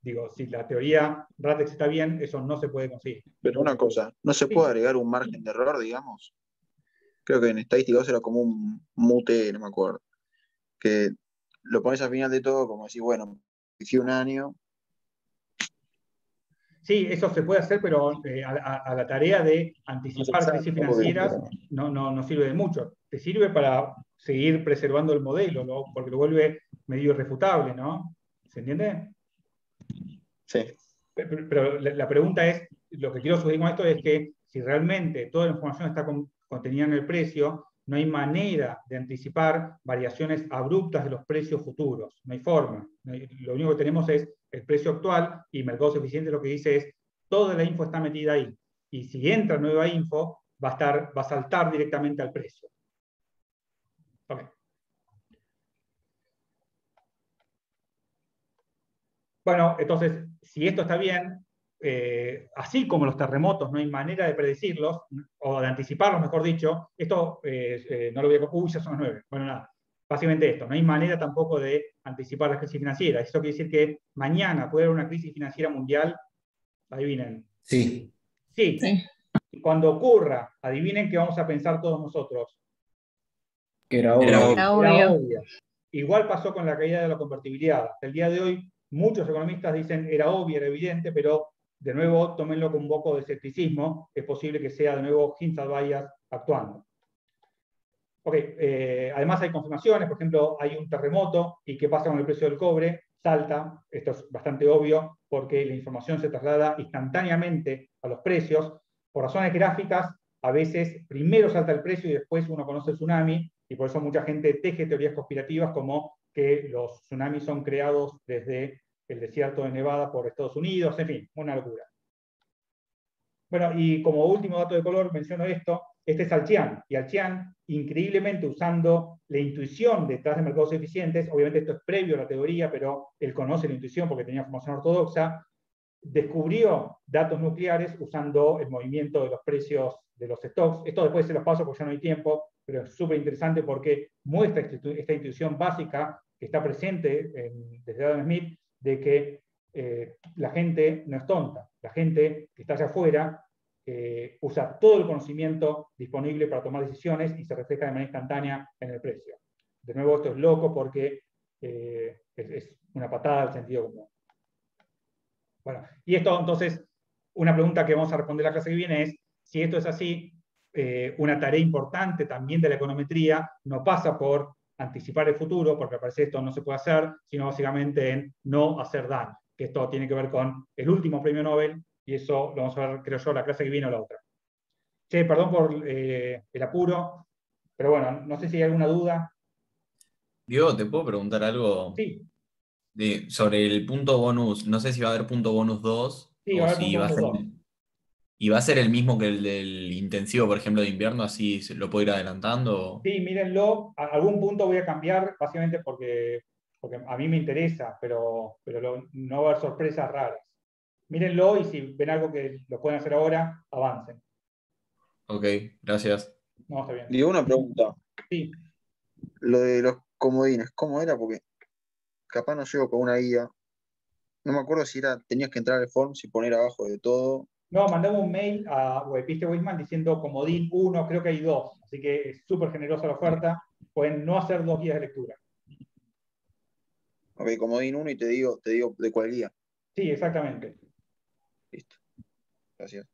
digo, si la teoría Ratex está bien, eso no se puede conseguir. pero una cosa, ¿no se puede Sí, agregar un margen de error, digamos? Creo que en estadísticos era como un mute, no me acuerdo. Que lo pones al final de todo, como decir, bueno, hice un año. sí, eso se puede hacer, pero a la tarea de No sé anticipar crisis exacto, obvio, financieras pero no sirve de mucho. Te sirve para seguir preservando el modelo, ¿no? Porque lo vuelve medio irrefutable, ¿no? ¿Se entiende? sí. Pero la pregunta es, lo que quiero sugerir con esto es que si realmente toda la información está contenida en el precio, no hay manera de anticipar variaciones abruptas de los precios futuros. No hay forma. Lo único que tenemos es el precio actual y Mercados Eficientes lo que dice es, toda la info está metida ahí. Y si entra nueva info, va a saltar directamente al precio. Okay. Bueno, entonces, si esto está bien, así como los terremotos no hay manera de predecirlos, o de anticiparlos, mejor dicho, esto no lo voy a... Uy, ya son las 9. Bueno, nada. Básicamente esto, no hay manera tampoco de anticipar la crisis financiera. Eso quiere decir que mañana puede haber una crisis financiera mundial, adivinen. Sí. Sí. Sí. Y cuando ocurra, adivinen qué vamos a pensar todos nosotros. Que era Era obvio. Era Era obvio. obvio. Igual pasó con la caída de la convertibilidad. Hasta el día de hoy, muchos economistas dicen era obvio, era evidente, pero de nuevo tómenlo con un poco de escepticismo. Es posible que sea de nuevo Hindsight Bias actuando. Ok, además hay confirmaciones, por ejemplo, hay un terremoto y qué pasa con el precio del cobre, salta, esto es bastante obvio porque la información se traslada instantáneamente a los precios. Por razones gráficas, a veces primero salta el precio y después uno conoce el tsunami, y por eso mucha gente teje teorías conspirativas como que los tsunamis son creados desde el desierto de Nevada por Estados Unidos, en fin, una locura. Bueno, y como último dato de color menciono esto, este es Alchian, y Alchian, increíblemente usando la intuición detrás de mercados eficientes, obviamente esto es previo a la teoría, pero él conoce la intuición porque tenía formación ortodoxa, descubrió datos nucleares usando el movimiento de los precios de los stocks. Esto después se los paso porque ya no hay tiempo, pero es súper interesante porque muestra esta intuición básica que está presente desde Adam Smith, de que la gente no es tonta, la gente que está allá afuera usa todo el conocimiento disponible para tomar decisiones y se refleja de manera instantánea en el precio. De nuevo, esto es loco porque es una patada al sentido común. Bueno, y esto entonces, una pregunta que vamos a responder la clase que viene es, si esto es así, una tarea importante también de la econometría no pasa por anticipar el futuro, porque parece esto no se puede hacer, sino básicamente en no hacer daño, que esto tiene que ver con el último premio Nobel, y eso lo vamos a ver, creo yo, la clase que viene o la otra. Che, perdón por el apuro, pero bueno, no sé si hay alguna duda. Diego, ¿te puedo preguntar algo Sí, sobre el punto bonus? No sé si va a haber punto bonus 2 sí, va a o haber si punto va a bonus ser, 2. y va a ser el mismo que el del intensivo, por ejemplo, de invierno, así lo puedo ir adelantando. Sí, mírenlo. A algún punto voy a cambiar, básicamente porque a mí me interesa, pero no va a haber sorpresas raras. Mírenlo y si ven algo que lo pueden hacer ahora, avancen. Ok, gracias. No, está bien. Digo una pregunta. Sí. Lo de los comodines, ¿cómo era? Porque capaz no llego con una guía. No me acuerdo si era, tenías que entrar al Forms y poner abajo de todo. No, mandamos un mail a Webpiste Wisman diciendo comodín 1, creo que hay 2, así que es súper generosa la oferta. Pueden no hacer 2 guías de lectura. Ok, comodín uno y te digo de cuál guía. Sí, exactamente. Listo. Gracias.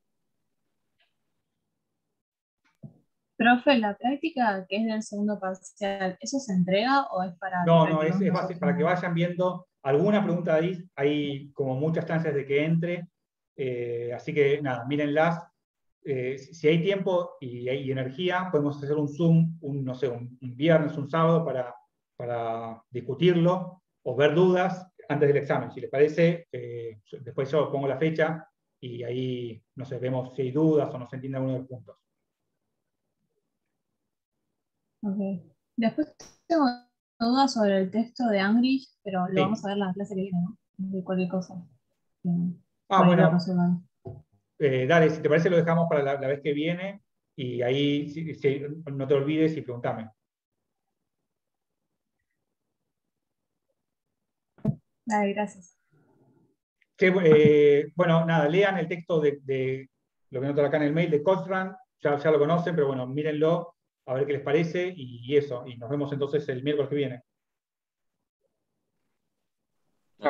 Profe, la práctica que es del segundo parcial, ¿eso se entrega o es para que No, es practiquemos básico, nosotros? para que vayan viendo alguna pregunta de ahí, hay como muchas chances de que entre, así que nada, mírenlas. Si hay tiempo y hay energía, podemos hacer un Zoom, no sé, un viernes, un sábado para discutirlo o ver dudas antes del examen. Si les parece, después yo pongo la fecha y ahí, no sé, vemos si hay dudas o no se entiende alguno de los puntos. Ok. Después tengo dudas sobre el texto de Angrich, pero lo vamos Sí. a ver la clase que viene, ¿no? De cualquier cosa. Bueno, dale, si te parece lo dejamos para la vez que viene y ahí no te olvides y preguntame. Dale, gracias. Bueno, nada, lean el texto de lo que noto acá en el mail de Cotran, ya lo conocen, pero bueno, mírenlo, a ver qué les parece y eso. Y nos vemos entonces el miércoles que viene.